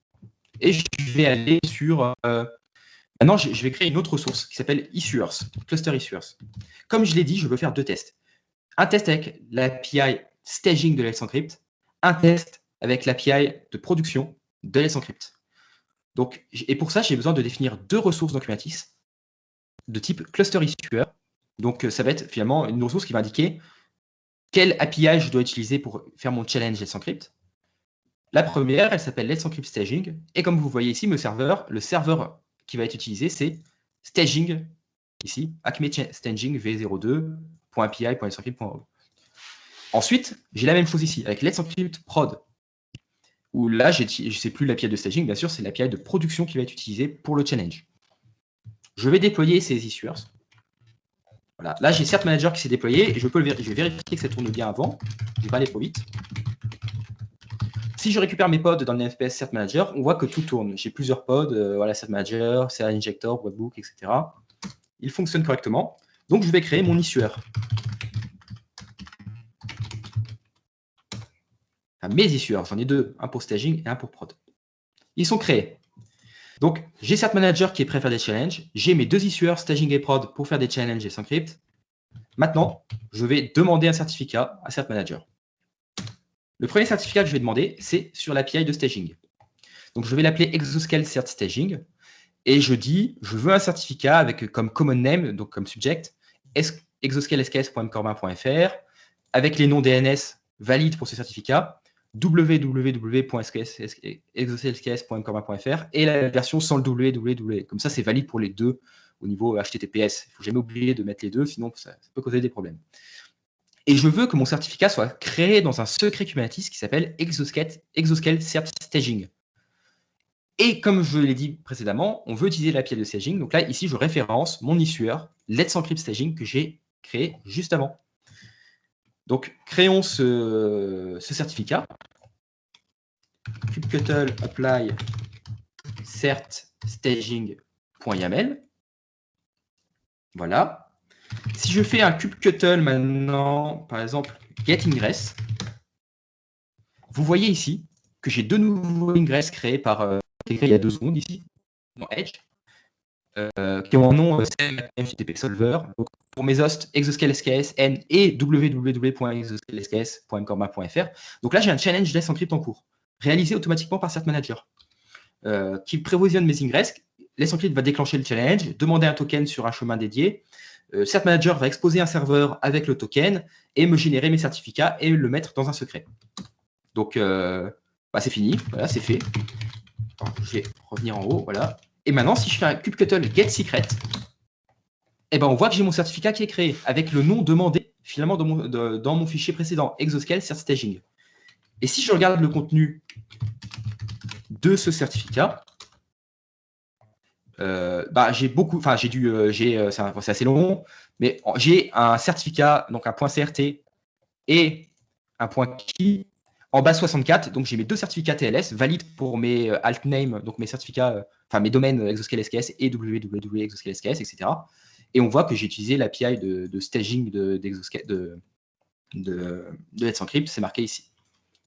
Et je vais aller sur... maintenant, je vais créer une autre ressource qui s'appelle Issuers, Cluster Issuers. Comme je l'ai dit, je veux faire 2 tests. Un test avec l'API staging de Let's Encrypt, un test avec l'API de production de Let's Encrypt. Donc, et pour ça, j'ai besoin de définir 2 ressources dans Kubernetes de type Cluster Issuer. Donc, ça va être finalement une ressource qui va indiquer quelle API je dois utiliser pour faire mon challenge Let's Encrypt. La première, elle s'appelle Let's Encrypt Staging. Et comme vous voyez ici, le serveur qui va être utilisé, c'est staging, ici, Acme Staging v02.api.let'sencrypt.org. Ensuite, j'ai la même chose ici, avec Let's Encrypt Prod, où là, je ne sais plus l'API de staging, bien sûr, c'est l'API de production qui va être utilisée pour le challenge. Je vais déployer ces issuers. Voilà. Là, j'ai Cert Manager qui s'est déployé, et je vais vérifier que ça tourne bien avant. Je ne vais pas aller trop vite. Si je récupère mes pods dans le NFPS Cert Manager, on voit que tout tourne. J'ai plusieurs pods, voilà, Cert Manager, Cert Injector, Webbook, etc. Il fonctionne correctement. Donc, je vais créer mon issuer. Enfin, mes issuers, j'en ai 2, un pour staging et un pour prod. Ils sont créés. Donc, j'ai Cert Manager qui est prêt à faire des challenges. J'ai mes 2 issuers, staging et prod, pour faire des challenges et s'encrypt. Maintenant, je vais demander un certificat à Cert Manager. Le premier certificat que je vais demander, c'est sur l'API de staging. Donc, je vais l'appeler Exoscale Cert Staging. Et je dis, je veux un certificat avec comme common name, donc comme subject, exoscalesks.corbin.fr, avec les noms DNS valides pour ce certificat, www.exoscalesks.corbin.fr et la version sans le www. Comme ça, c'est valide pour les deux au niveau HTTPS. Il ne faut jamais oublier de mettre les deux, sinon ça peut causer des problèmes. Et je veux que mon certificat soit créé dans un secret Kubernetes qui s'appelle Exoscale Cert Staging. Et comme je l'ai dit précédemment, on veut utiliser l'API de staging. Donc là, ici, je référence mon issuer, Let's Encrypt Staging, que j'ai créé juste avant. Donc, créons ce certificat. kubectl apply cert staging.yaml. Voilà. Si je fais un kubectl maintenant, par exemple, get ingress, vous voyez ici que j'ai 2 nouveaux ingress créés par il y a 2 secondes ici, dans Edge, qui ont un nom HTTP Solver. Donc, pour mes hosts, Exoscale SKS, N et www.exoscalesks.corbin.fr. Donc là, j'ai un challenge Let's Encrypt en cours, réalisé automatiquement par Cert Manager, qui prévisionne mes ingress. Let's Encrypt va déclencher le challenge, demander un token sur un chemin dédié. Cert Manager va exposer un serveur avec le token et me générer mes certificats et le mettre dans un secret. Donc, c'est fini. Voilà, c'est fait. Alors, je vais revenir en haut. Voilà. Et maintenant, si je fais un kubectl get secret, eh ben, on voit que j'ai mon certificat qui est créé avec le nom demandé finalement dans mon fichier précédent, Exoscale Cert Staging. Et si je regarde le contenu de ce certificat, j'ai beaucoup, enfin c'est assez long, mais j'ai un certificat, donc un .crt et un .key en base 64. Donc j'ai mes 2 certificats TLS valides pour mes alt name, donc mes certificats, mes domaines Exoscale SKS et www.exoscale SKS, etc. Et on voit que j'ai utilisé l'API de staging de Let's Encrypt, c'est marqué ici.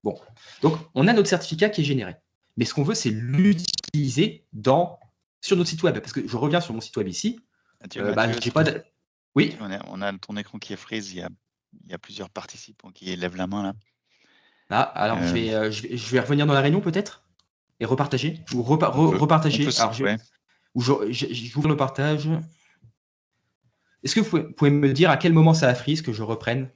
Bon, donc on a notre certificat qui est généré. Mais ce qu'on veut, c'est l'utiliser sur notre site web. Parce que je reviens sur mon site web ici. J'ai pas de... Oui. On a ton écran qui est freeze. Il y a plusieurs participants qui lèvent la main là. Ah, alors je vais revenir dans la réunion peut-être et repartager ou repartager. J'ouvre le partage. Est-ce que vous pouvez me dire à quel moment ça a freeze que je reprenne?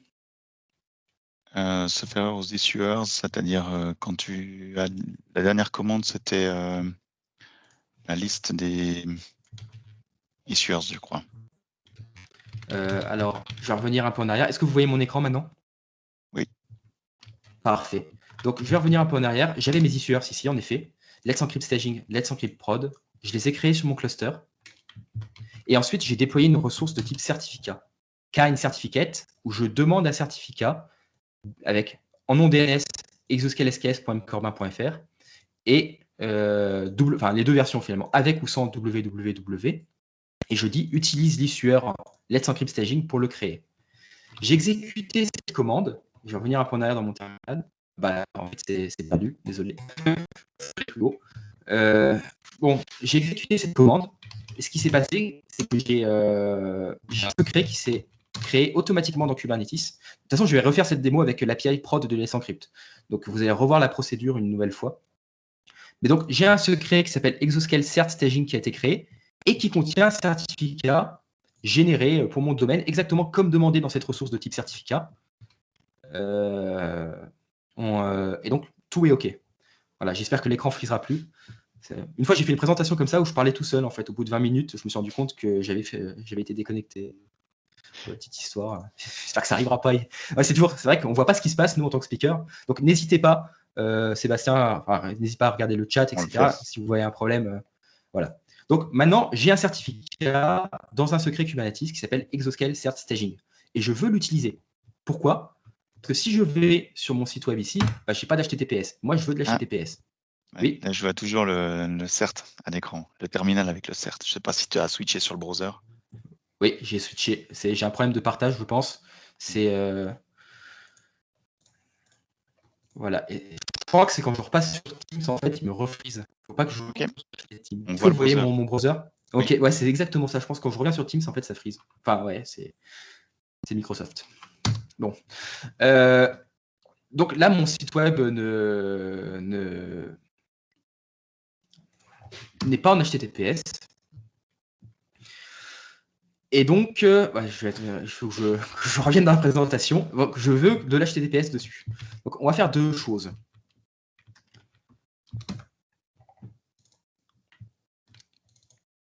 Se faire aux issuers, c'est-à-dire quand tu as la dernière commande, c'était la liste des issuers, je crois. Alors, je vais revenir un peu en arrière. Est-ce que vous voyez mon écran maintenant? Oui. Parfait. Donc, je vais revenir un peu en arrière. J'avais mes issuers ici, en effet. Let's Encrypt Staging, Let's Encrypt Prod. je les ai créés sur mon cluster. Et ensuite, j'ai déployé une ressource de type certificat, kind certificate, où je demande un certificat avec en nom DNS exoscale.sks.mcorbin.fr et les deux versions finalement, avec ou sans www. Et je dis utilise l'issueur Let's Encrypt Staging pour le créer. J'ai exécuté cette commande. Je vais revenir un peu en arrière dans mon terminal. En fait, c'est pas lu, désolé. C'est plus haut. J'ai exécuté cette commande. Et ce qui s'est passé, c'est que j'ai un secret qui s'est créé automatiquement dans Kubernetes. De toute façon, je vais refaire cette démo avec l'API prod de Let's Encrypt. Donc, vous allez revoir la procédure une nouvelle fois. Mais donc, j'ai un secret qui s'appelle Exoscale Cert Staging qui a été créé et qui contient un certificat généré pour mon domaine, exactement comme demandé dans cette ressource de type certificat. Et donc, tout est OK. Voilà, j'espère que l'écran ne frisera plus. Une fois, j'ai fait une présentation comme ça où je parlais tout seul. En fait, au bout de 20 minutes, je me suis rendu compte que j'avais été déconnecté. Petite histoire. J'espère que ça n'arrivera pas. Ouais, c'est vrai qu'on ne voit pas ce qui se passe, nous, en tant que speaker. Donc, n'hésitez pas, Sébastien, n'hésitez pas à regarder le chat, etc. Si vous voyez un problème. Voilà. Donc, maintenant, j'ai un certificat dans un secret Kubernetes qui s'appelle Exoscale Cert Staging. Et je veux l'utiliser. Pourquoi ? Parce que si je vais sur mon site web ici, je n'ai pas d'HTTPS. Moi, je veux de l'HTTPS. Oui. Là, je vois toujours le CERT à l'écran, le terminal avec le CERT. Je ne sais pas si tu as switché sur le browser. Oui, j'ai switché. J'ai un problème de partage, je pense. Voilà. Et je crois que c'est quand je repasse sur Teams, en fait, il me refreeze. Il ne faut pas que je Teams. Est-ce que vous voyez mon browser ? Ok, oui. Ouais, c'est exactement ça. Je pense que quand je reviens sur Teams, en fait, ça freeze. Enfin, ouais, c'est Microsoft. Bon. Donc là, mon site web n'est pas en HTTPS. Et donc, il faut que je revienne dans la présentation. Donc, je veux de l'HTTPS dessus. Donc, on va faire deux choses.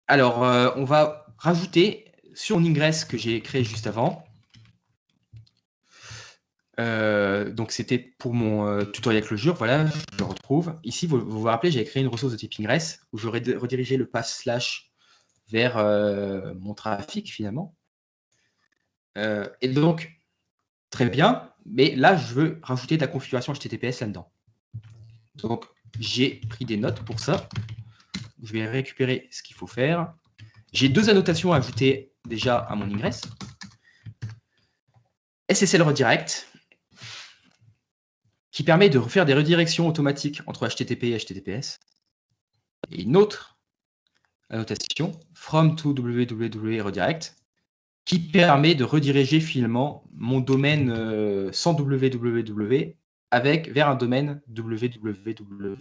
Alors, on va rajouter sur mon ingress que j'ai créé juste avant. Donc, c'était pour mon tutoriel closure. Voilà, je le retrouve. Ici, vous vous rappelez, j'avais créé une ressource de type ingress où j'aurais redirigé le pass slash vers mon trafic, finalement. Et donc, très bien. Mais là, je veux rajouter de la configuration HTTPS là-dedans. Donc, j'ai pris des notes pour ça. Je vais récupérer ce qu'il faut faire. J'ai deux annotations à ajouter déjà à mon ingress. SSL Redirect, qui permet de faire des redirections automatiques entre HTTP et HTTPS. Et une autre annotation, From to www Redirect, qui permet de rediriger finalement mon domaine sans www vers un domaine www.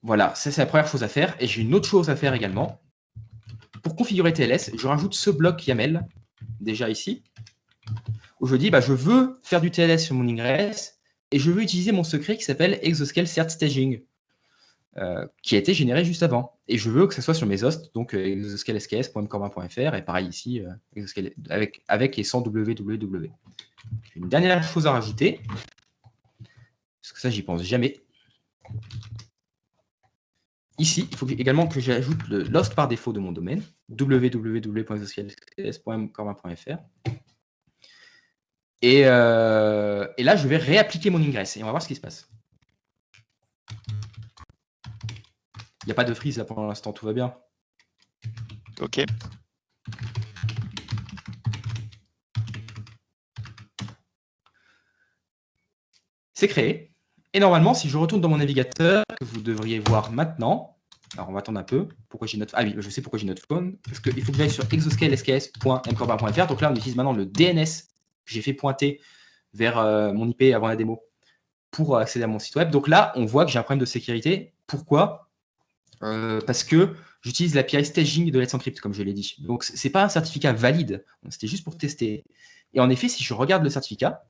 Voilà, ça c'est la première chose à faire. Et j'ai une autre chose à faire également. Pour configurer TLS, je rajoute ce bloc YAML, déjà ici, où je dis, je veux faire du TLS sur mon ingress et je veux utiliser mon secret qui s'appelle Exoscale Cert Staging, qui a été généré juste avant. Et je veux que ce soit sur mes hosts, donc exoscalesks.mcorbin.fr et pareil ici, avec et sans www. Une dernière chose à rajouter, parce que ça, j'y pense jamais. Ici, il faut également que j'ajoute le l'host par défaut de mon domaine, www.exoscalesks.mcorbin.fr. Et là, je vais réappliquer mon ingress et on va voir ce qui se passe. Il n'y a pas de freeze là pour l'instant, tout va bien. OK. C'est créé. Et normalement, si je retourne dans mon navigateur, que vous devriez voir maintenant, alors on va attendre un peu. Pourquoi j'ai notre... Ah oui, je sais pourquoi j'ai notre phone. Parce qu'il faut que j'aille sur exoscalesks.mcorbin.fr. Donc là, on utilise maintenant le DNS que j'ai fait pointer vers mon IP avant la démo pour accéder à mon site web. Donc là, on voit que j'ai un problème de sécurité. Pourquoi ? Parce que j'utilise l'API staging de Let's Encrypt, comme je l'ai dit. Donc, ce n'est pas un certificat valide. C'était juste pour tester. Et en effet, si je regarde le certificat,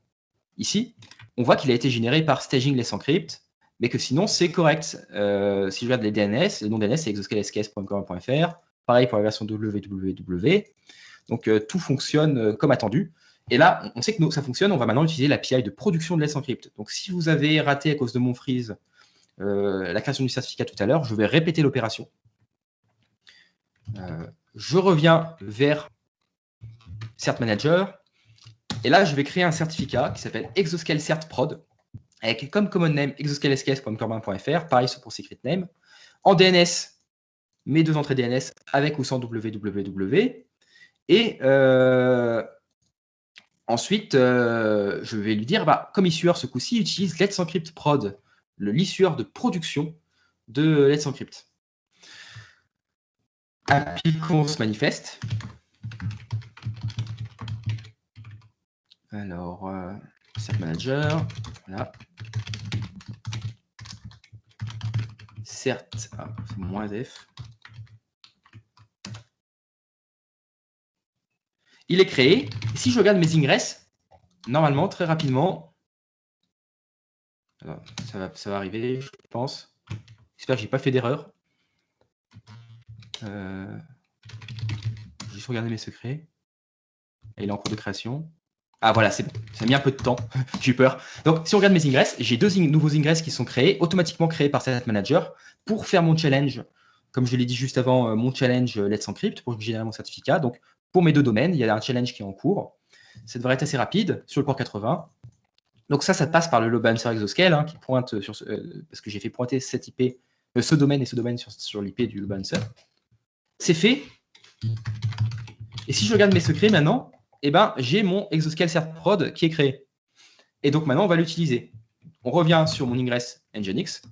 ici, on voit qu'il a été généré par staging Let's Encrypt, mais que sinon, c'est correct. Si je regarde les DNS, le nom DNS, c'est exoscalesks.mcorbin.fr. Pareil pour la version www. Donc, tout fonctionne comme attendu. Et là, on sait que ça fonctionne. On va maintenant utiliser l'API de production de Let's Encrypt. Donc, si vous avez raté à cause de mon freeze la création du certificat tout à l'heure. Je vais répéter l'opération. Je reviens vers Cert Manager. Et là, je vais créer un certificat qui s'appelle Exoscale Cert Prod, avec comme common name exoscalesks.corbin.fr, pareil pour secret name. En DNS, mes 2 entrées DNS avec ou sans www. Et ensuite, je vais lui dire, comme issueur, ce coup-ci, utilise Let's Encrypt Prod, l'issueur de production de Let's Encrypt. Appliquons ce manifeste. Alors, Cert Manager, voilà. Cert, c'est moins F. Il est créé. Si je regarde mes ingresses, normalement, très rapidement, alors, ça va arriver, je pense. J'espère que je n'ai pas fait d'erreur. Juste regarder mes secrets. Et il est en cours de création. Ah voilà, c'est bon. Ça a mis un peu de temps. J'ai eu peur. Donc, si on regarde mes ingresses, j'ai 2 nouveaux ingresses qui sont créés, automatiquement créés par Cert Manager pour faire mon challenge. Comme je l'ai dit juste avant, mon challenge Let's Encrypt pour générer mon certificat. Donc, pour mes 2 domaines, il y a un challenge qui est en cours. Ça devrait être assez rapide sur le port 80. Donc ça passe par le load balancer Exoscale qui pointe sur parce que j'ai fait pointer ce domaine et ce domaine sur l'IP du load balancer. C'est fait. Et si je regarde mes secrets maintenant, j'ai mon Exoscale Cert Prod qui est créé. Et donc maintenant, on va l'utiliser. On revient sur mon ingress Nginx.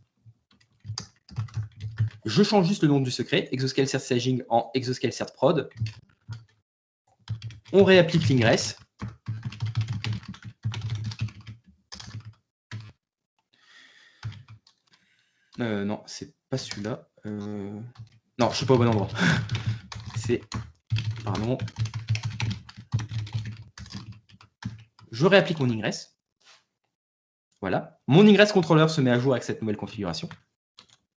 Je change juste le nom du secret, Exoscale Cert Staging en Exoscale Cert Prod. On réapplique l'ingress. Non, c'est pas celui-là. Non, je ne suis pas au bon endroit. Pardon. Je réapplique mon ingress. Voilà. Mon ingress controller se met à jour avec cette nouvelle configuration.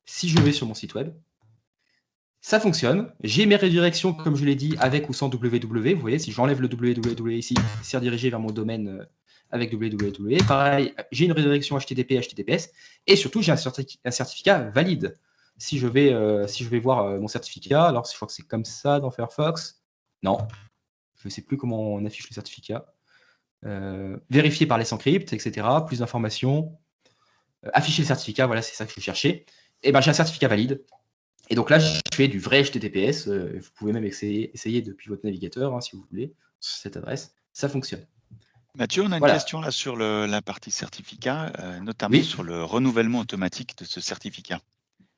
Si je vais sur mon site web, ça fonctionne. J'ai mes redirections, comme je l'ai dit, avec ou sans www. Vous voyez, si j'enlève le www ici, c'est redirigé vers mon domaine avec www. Pareil, j'ai une redirection HTTP, HTTPS. Et surtout, j'ai un certificat valide. Si je vais voir mon certificat, alors je crois que c'est comme ça dans Firefox. Non, je ne sais plus comment on affiche le certificat. Vérifié par Let's Encrypt, etc. Plus d'informations. Afficher le certificat, voilà, c'est ça que je cherchais. Et j'ai un certificat valide. Et donc là, je fais du vrai HTTPS. Vous pouvez même essayer depuis votre navigateur, si vous voulez, sur cette adresse. Ça fonctionne. Mathieu, on a une question là sur la partie certificat, notamment sur le renouvellement automatique de ce certificat.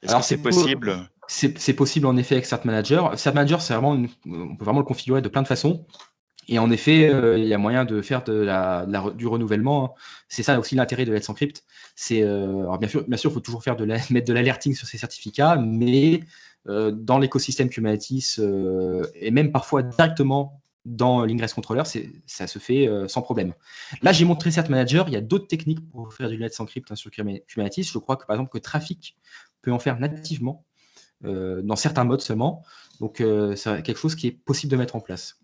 Est-ce que c'est possible? C'est possible en effet avec Cert Manager. Cert Manager, on peut vraiment le configurer de plein de façons. Et en effet, il y a moyen de faire du renouvellement. C'est ça aussi l'intérêt de Let's Encrypt. Alors bien sûr, il faut toujours mettre de l'alerting sur ces certificats, mais dans l'écosystème Kubernetes et même parfois directement dans l'ingress controller, ça se fait sans problème. Là, j'ai montré Cert Manager. Il y a d'autres techniques pour faire du Let's Encrypt sur Kubernetes. Je crois que par exemple que Trafic peut en faire nativement dans certains modes seulement. Donc, c'est quelque chose qui est possible de mettre en place.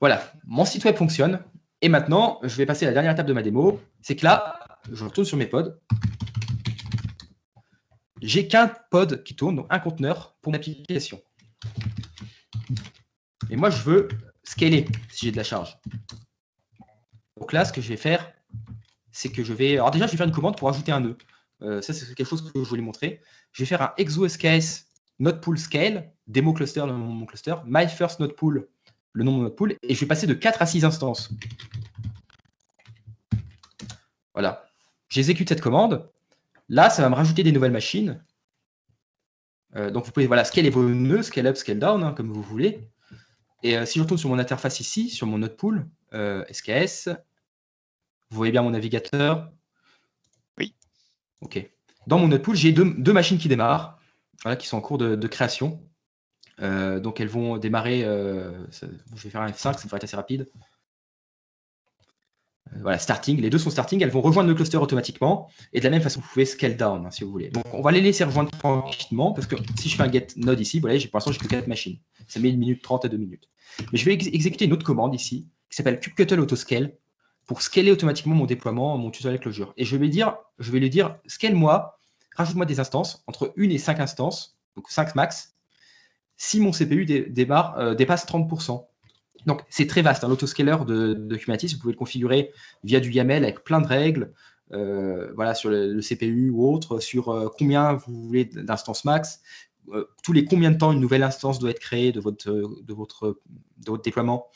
Voilà, mon site web fonctionne. Et maintenant, je vais passer à la dernière étape de ma démo. C'est que là, je retourne sur mes pods. J'ai qu'un pod qui tourne, donc un conteneur pour mon application. Et moi, je veux scaler si j'ai de la charge. Donc là, ce que je vais faire, c'est que je vais... Alors déjà, je vais faire une commande pour ajouter un nœud. Ça, c'est quelque chose que je voulais montrer. Je vais faire un exosks node-pool scale, démo cluster, le nom de mon cluster, my first node-pool, le nom de mon node-pool, et je vais passer de 4 à 6 instances. Voilà. J'exécute cette commande. Là, ça va me rajouter des nouvelles machines. Donc, vous pouvez scaler vos nœuds, scale up, scale down, comme vous voulez. Et si je retourne sur mon interface ici, sur mon node-pool, SKS, vous voyez bien mon navigateur? Oui. OK. Dans mon node-pool, j'ai deux machines qui démarrent, qui sont en cours de création. Donc, elles vont démarrer. Je vais faire un F5, ça devrait être assez rapide. Voilà, starting. Les deux sont starting. Elles vont rejoindre le cluster automatiquement. Et de la même façon, vous pouvez scale down, si vous voulez. Donc, on va les laisser rejoindre tranquillement, parce que si je fais un get node ici, vous voyez, pour l'instant, j'ai que 4 machines. Ça met 1 minute 30 à 2 minutes. Mais je vais exécuter une autre commande ici, qui s'appelle kubectl autoscale, pour scaler automatiquement mon déploiement, mon tutoriel Clojure. Et je vais lui dire, scale-moi, rajoute-moi des instances, entre 1 et 5 instances, donc 5 max, si mon CPU dépasse 30%. Donc, c'est très vaste, hein, l'autoscaler de Kubernetes, vous pouvez le configurer via du YAML avec plein de règles, voilà, sur le CPU ou autre, sur combien vous voulez d'instances max, tous les combien de temps une nouvelle instance doit être créée de votre déploiement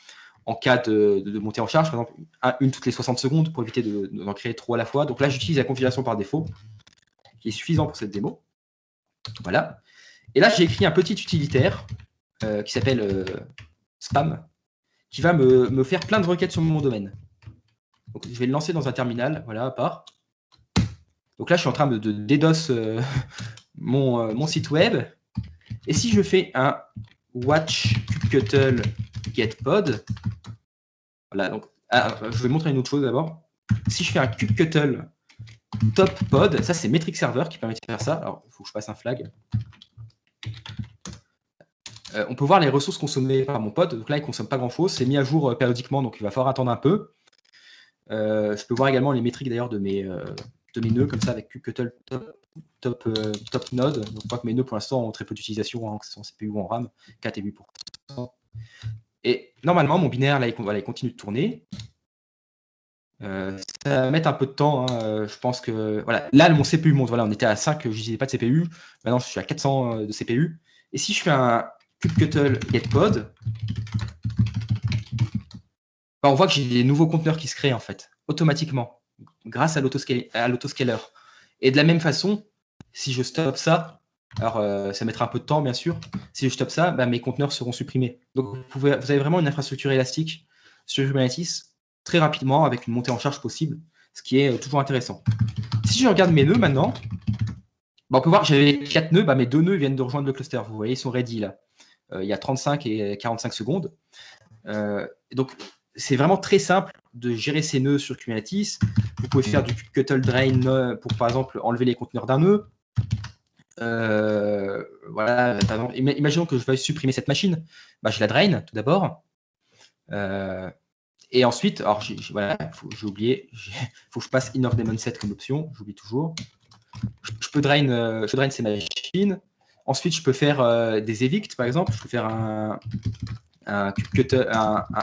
en cas de montée en charge, par exemple, une toutes les 60 secondes pour éviter d'en créer trop à la fois. Donc là, j'utilise la configuration par défaut, qui est suffisant pour cette démo. Voilà. Et là, j'ai écrit un petit utilitaire qui s'appelle spam, qui va me faire plein de requêtes sur mon domaine. Donc, je vais le lancer dans un terminal, voilà, à part. Donc là, je suis en train de DDoS mon site web. Et si je fais un watch kubectl getPod, voilà, donc, je vais montrer une autre chose d'abord. Si je fais un kubectl top pod, ça c'est Metric Server qui permet de faire ça. Alors, il faut que je passe un flag. On peut voir les ressources consommées par mon pod. Donc là, il ne consomme pas grand-chose. C'est mis à jour périodiquement, donc il va falloir attendre un peu. Je peux voir également les métriques d'ailleurs de mes nœuds, comme ça, avec kubectl top node. Donc, je crois que mes nœuds, pour l'instant, ont très peu d'utilisation, hein, que ce soit en CPU ou en RAM, 4 et 8%. Et normalement, mon binaire, là, il continue de tourner. Ça va mettre un peu de temps, hein. Je pense que voilà, là mon CPU monte. Voilà, on était à 5, je n'utilisais pas de CPU. Maintenant, je suis à 400 de CPU. Et si je fais un kubectl getPod, on voit que j'ai des nouveaux conteneurs qui se créent en fait, automatiquement, grâce à l'autoscaler. Et de la même façon, si je stoppe ça, alors ça mettra un peu de temps bien sûr, si je stoppe ça, mes conteneurs seront supprimés. Donc vous avez vraiment une infrastructure élastique sur Kubernetes très rapidement avec une montée en charge possible, ce qui est toujours intéressant. Si je regarde mes nœuds maintenant, on peut voir que j'avais 4 nœuds, mes 2 nœuds viennent de rejoindre le cluster. Vous voyez, ils sont ready là. Il y a 35 et 45 secondes. Donc, c'est vraiment très simple de gérer ces nœuds sur Kubernetes. Vous pouvez faire du kubectl drain pour, par exemple, enlever les conteneurs d'un nœud. Voilà, imaginons que je veuille supprimer cette machine. Je la drain tout d'abord. Et ensuite, alors voilà, j'ai oublié, il faut que je passe inner daemon set comme option, j'oublie toujours. Je peux drain ces machines. Ensuite, je peux faire des evicts, par exemple. Je peux faire un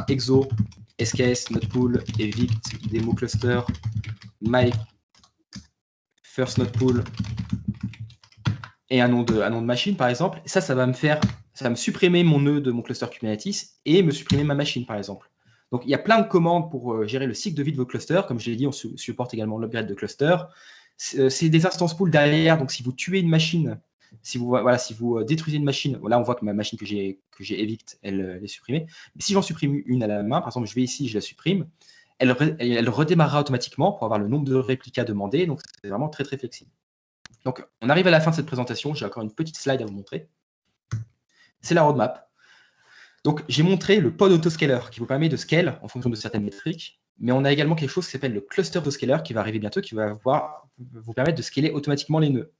exo SKS nodepool evict demo cluster my first nodepool et un nom de machine, par exemple. Ça va me supprimer mon nœud de mon cluster Kubernetes et me supprimer ma machine, par exemple. Donc, il y a plein de commandes pour gérer le cycle de vie de vos clusters. Comme je l'ai dit, on supporte également l'upgrade de cluster. C'est des instances pool derrière. Donc, si vous tuez une machine, si vous détruisez une machine, là, on voit que ma machine que j'ai evict, elle est supprimée. Mais si j'en supprime une à la main, par exemple, je vais ici, je la supprime, elle redémarrera automatiquement pour avoir le nombre de réplicas demandés. Donc, c'est vraiment très, très flexible. Donc, on arrive à la fin de cette présentation. J'ai encore une petite slide à vous montrer. C'est la roadmap. Donc, j'ai montré le pod autoscaler qui vous permet de scale en fonction de certaines métriques. Mais on a également quelque chose qui s'appelle le cluster autoscaler qui va arriver bientôt, qui va vous permettre de scaler automatiquement les nœuds.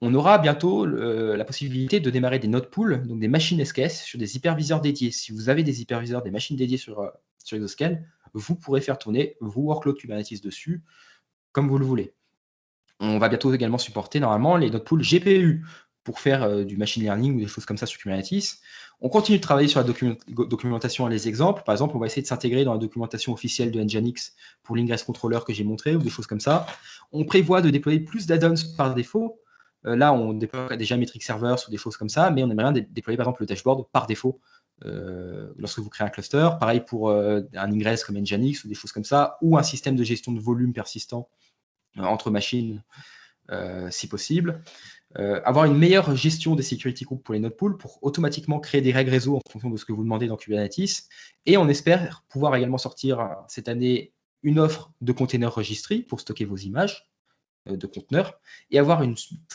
On aura bientôt la possibilité de démarrer des node pools, donc des machines SKS, sur des hyperviseurs dédiés. Si vous avez des hyperviseurs, des machines dédiées sur Exoscale, vous pourrez faire tourner vos workloads Kubernetes dessus, comme vous le voulez. On va bientôt également supporter normalement les node pools GPU pour faire du machine learning ou des choses comme ça sur Kubernetes. On continue de travailler sur la documentation et les exemples. Par exemple, on va essayer de s'intégrer dans la documentation officielle de Nginx pour l'ingress controller que j'ai montré ou des choses comme ça. On prévoit de déployer plus d'add-ons par défaut. Là, on déploie déjà Metric Server ou des choses comme ça, mais on aimerait bien déployer par exemple le dashboard par défaut lorsque vous créez un cluster. Pareil pour un ingress comme Nginx ou des choses comme ça, ou un système de gestion de volume persistant entre machines si possible. Avoir une meilleure gestion des security groups pour les node pools pour automatiquement créer des règles réseau en fonction de ce que vous demandez dans Kubernetes. Et on espère pouvoir également sortir cette année une offre de container registry pour stocker vos images de conteneurs et avoir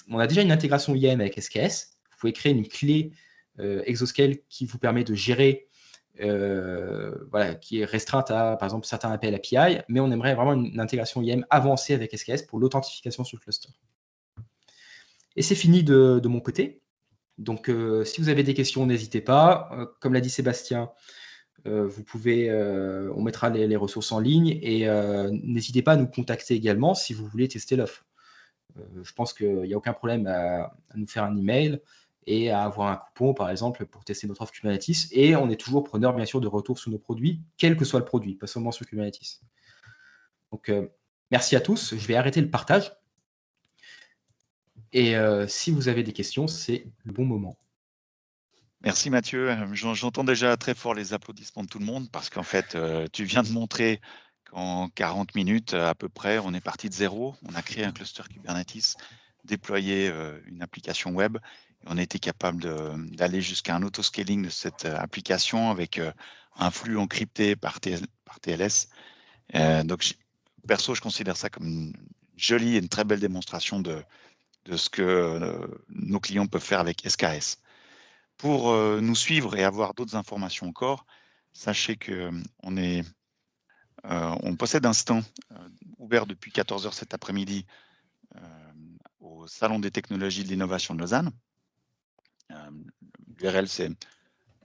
on a déjà une intégration IAM avec SKS. Vous pouvez créer une clé Exoscale qui vous permet de gérer qui est restreinte à, par exemple, certains appels API, mais on aimerait vraiment une intégration IAM avancée avec SKS pour l'authentification sur le cluster. Et c'est fini de mon côté. Donc, si vous avez des questions, n'hésitez pas. Comme l'a dit Sébastien, on mettra les ressources en ligne et n'hésitez pas à nous contacter également si vous voulez tester l'offre. Je pense qu'il n'y a aucun problème à nous faire un email et à avoir un coupon, par exemple, pour tester notre offre Kubernetes. Et on est toujours preneur, bien sûr, de retour sur nos produits, quel que soit le produit, pas seulement sur Kubernetes. Donc, merci à tous. Je vais arrêter le partage. Et si vous avez des questions, c'est le bon moment. Merci Mathieu. J'entends déjà très fort les applaudissements de tout le monde parce qu'en fait, tu viens de montrer qu'en 40 minutes à peu près, on est parti de zéro. On a créé un cluster Kubernetes, déployé une application web. Et on a été capable d'aller jusqu'à un autoscaling de cette application avec un flux encrypté par TLS. Donc, perso, je considère ça comme une jolie et une très belle démonstration de ce que nos clients peuvent faire avec SKS. Pour nous suivre et avoir d'autres informations encore, sachez qu'on on possède un stand ouvert depuis 14 h cet après-midi au Salon des technologies de l'innovation de Lausanne. L'URL, c'est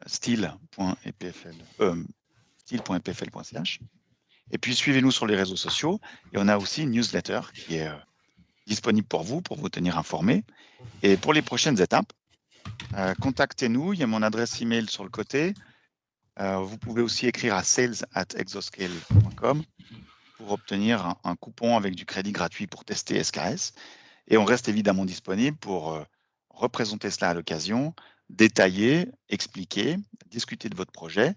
style.epfl.ch. Et puis, suivez-nous sur les réseaux sociaux. Et on a aussi une newsletter qui est disponible pour vous tenir informés. Et pour les prochaines étapes, contactez-nous. Il y a mon adresse email sur le côté. Vous pouvez aussi écrire à sales@exoscale.com pour obtenir un coupon avec du crédit gratuit pour tester SKS. Et on reste évidemment disponible pour représenter cela à l'occasion, détailler, expliquer, discuter de votre projet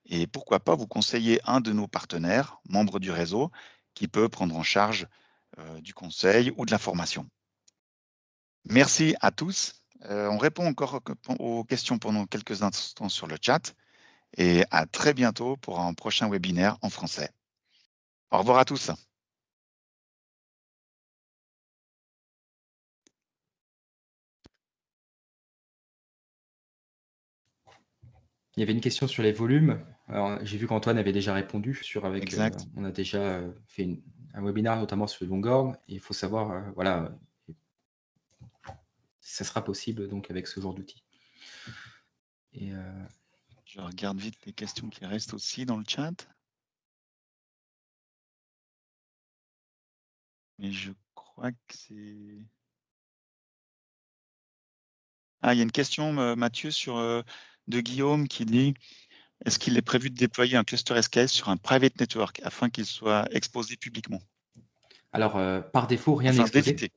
et pourquoi pas vous conseiller un de nos partenaires, membres du réseau, qui peut prendre en charge du conseil ou de la formation. Merci à tous. On répond encore aux questions pendant quelques instants sur le chat. Et à très bientôt pour un prochain webinaire en français. Au revoir à tous. Il y avait une question sur les volumes. Alors, j'ai vu qu'Antoine avait déjà répondu Exact. On a déjà fait un webinaire notamment sur le Longhorn. Et il faut savoir, voilà, ça sera possible donc avec ce genre d'outil. Et je regarde vite les questions qui restent aussi dans le chat. Mais je crois que c'est... Ah, il y a une question, Mathieu, de Guillaume qui dit « Est-ce qu'il est prévu de déployer un cluster SKS sur un private network afin qu'il soit exposé publiquement ?» Alors, par défaut, rien n'est exposé.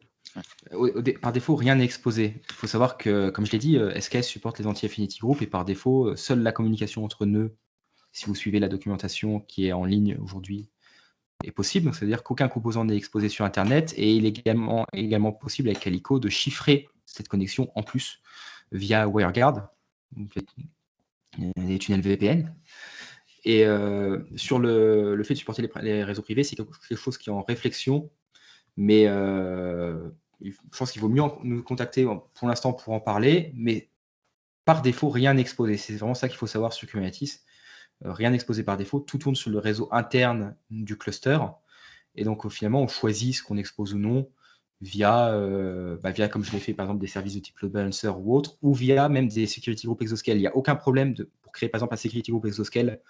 Par défaut, rien n'est exposé. Il faut savoir que, comme je l'ai dit, SKS supporte les anti-affinity group et par défaut, seule la communication entre nœuds, si vous suivez la documentation qui est en ligne aujourd'hui, est possible. C'est-à-dire qu'aucun composant n'est exposé sur Internet et il est également possible avec Calico de chiffrer cette connexion en plus via WireGuard, donc les tunnels VPN. Et sur le fait de supporter les réseaux privés, c'est quelque chose qui est en réflexion, mais je pense qu'il vaut mieux nous contacter pour l'instant pour en parler, mais par défaut, rien n'est exposé. C'est vraiment ça qu'il faut savoir sur Kubernetes. Rien n'est exposé par défaut, tout tourne sur le réseau interne du cluster. Et donc, finalement, on choisit ce qu'on expose ou non via, comme je l'ai fait, par exemple, des services de type load balancer ou autre, ou via même des security group exoscale. Il n'y a aucun problème pour créer, par exemple, un security group exoscale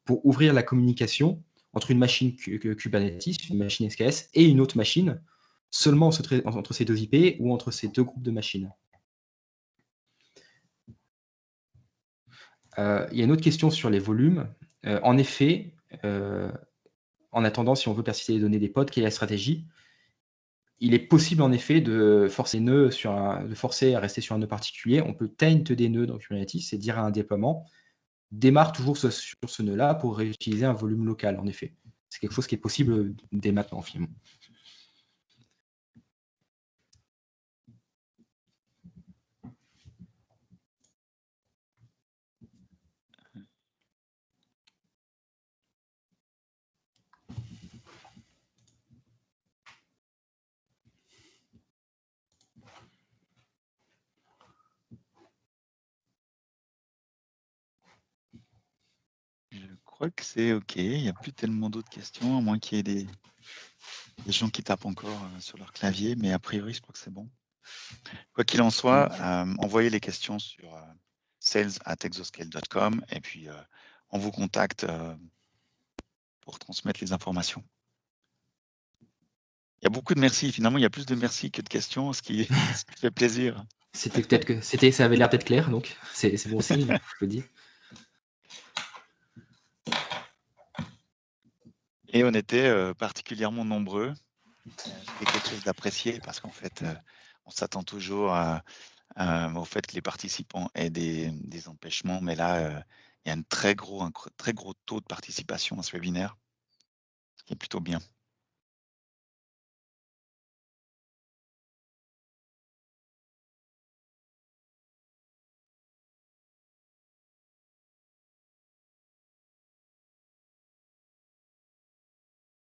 pour ouvrir la communication entre une machine Kubernetes, une machine SKS, et une autre machine, seulement entre ces deux IP ou entre ces deux groupes de machines. Il y a une autre question sur les volumes. En effet, en attendant, si on veut persister les données des pods, quelle est la stratégie? Il est possible en effet de forcer à rester sur un nœud particulier. On peut taint des nœuds dans Kubernetes et dire à un déploiement, démarre toujours sur ce nœud-là pour réutiliser un volume local, en effet. C'est quelque chose qui est possible dès maintenant, finalement. Je crois que c'est OK. Il n'y a plus tellement d'autres questions, à moins qu'il y ait des gens qui tapent encore sur leur clavier, mais a priori, je crois que c'est bon. Quoi qu'il en soit, envoyez les questions sur sales@exoscale.com et puis on vous contacte pour transmettre les informations. Il y a beaucoup de merci. Finalement, il y a plus de merci que de questions, ce qui fait plaisir. Ça avait l'air d'être clair, donc c'est bon signe, je le dis. Et on était particulièrement nombreux, ce qui est quelque chose d'apprécié parce qu'en fait, on s'attend toujours au fait que les participants aient des empêchements, mais là, il y a un très gros taux de participation à ce webinaire, ce qui est plutôt bien.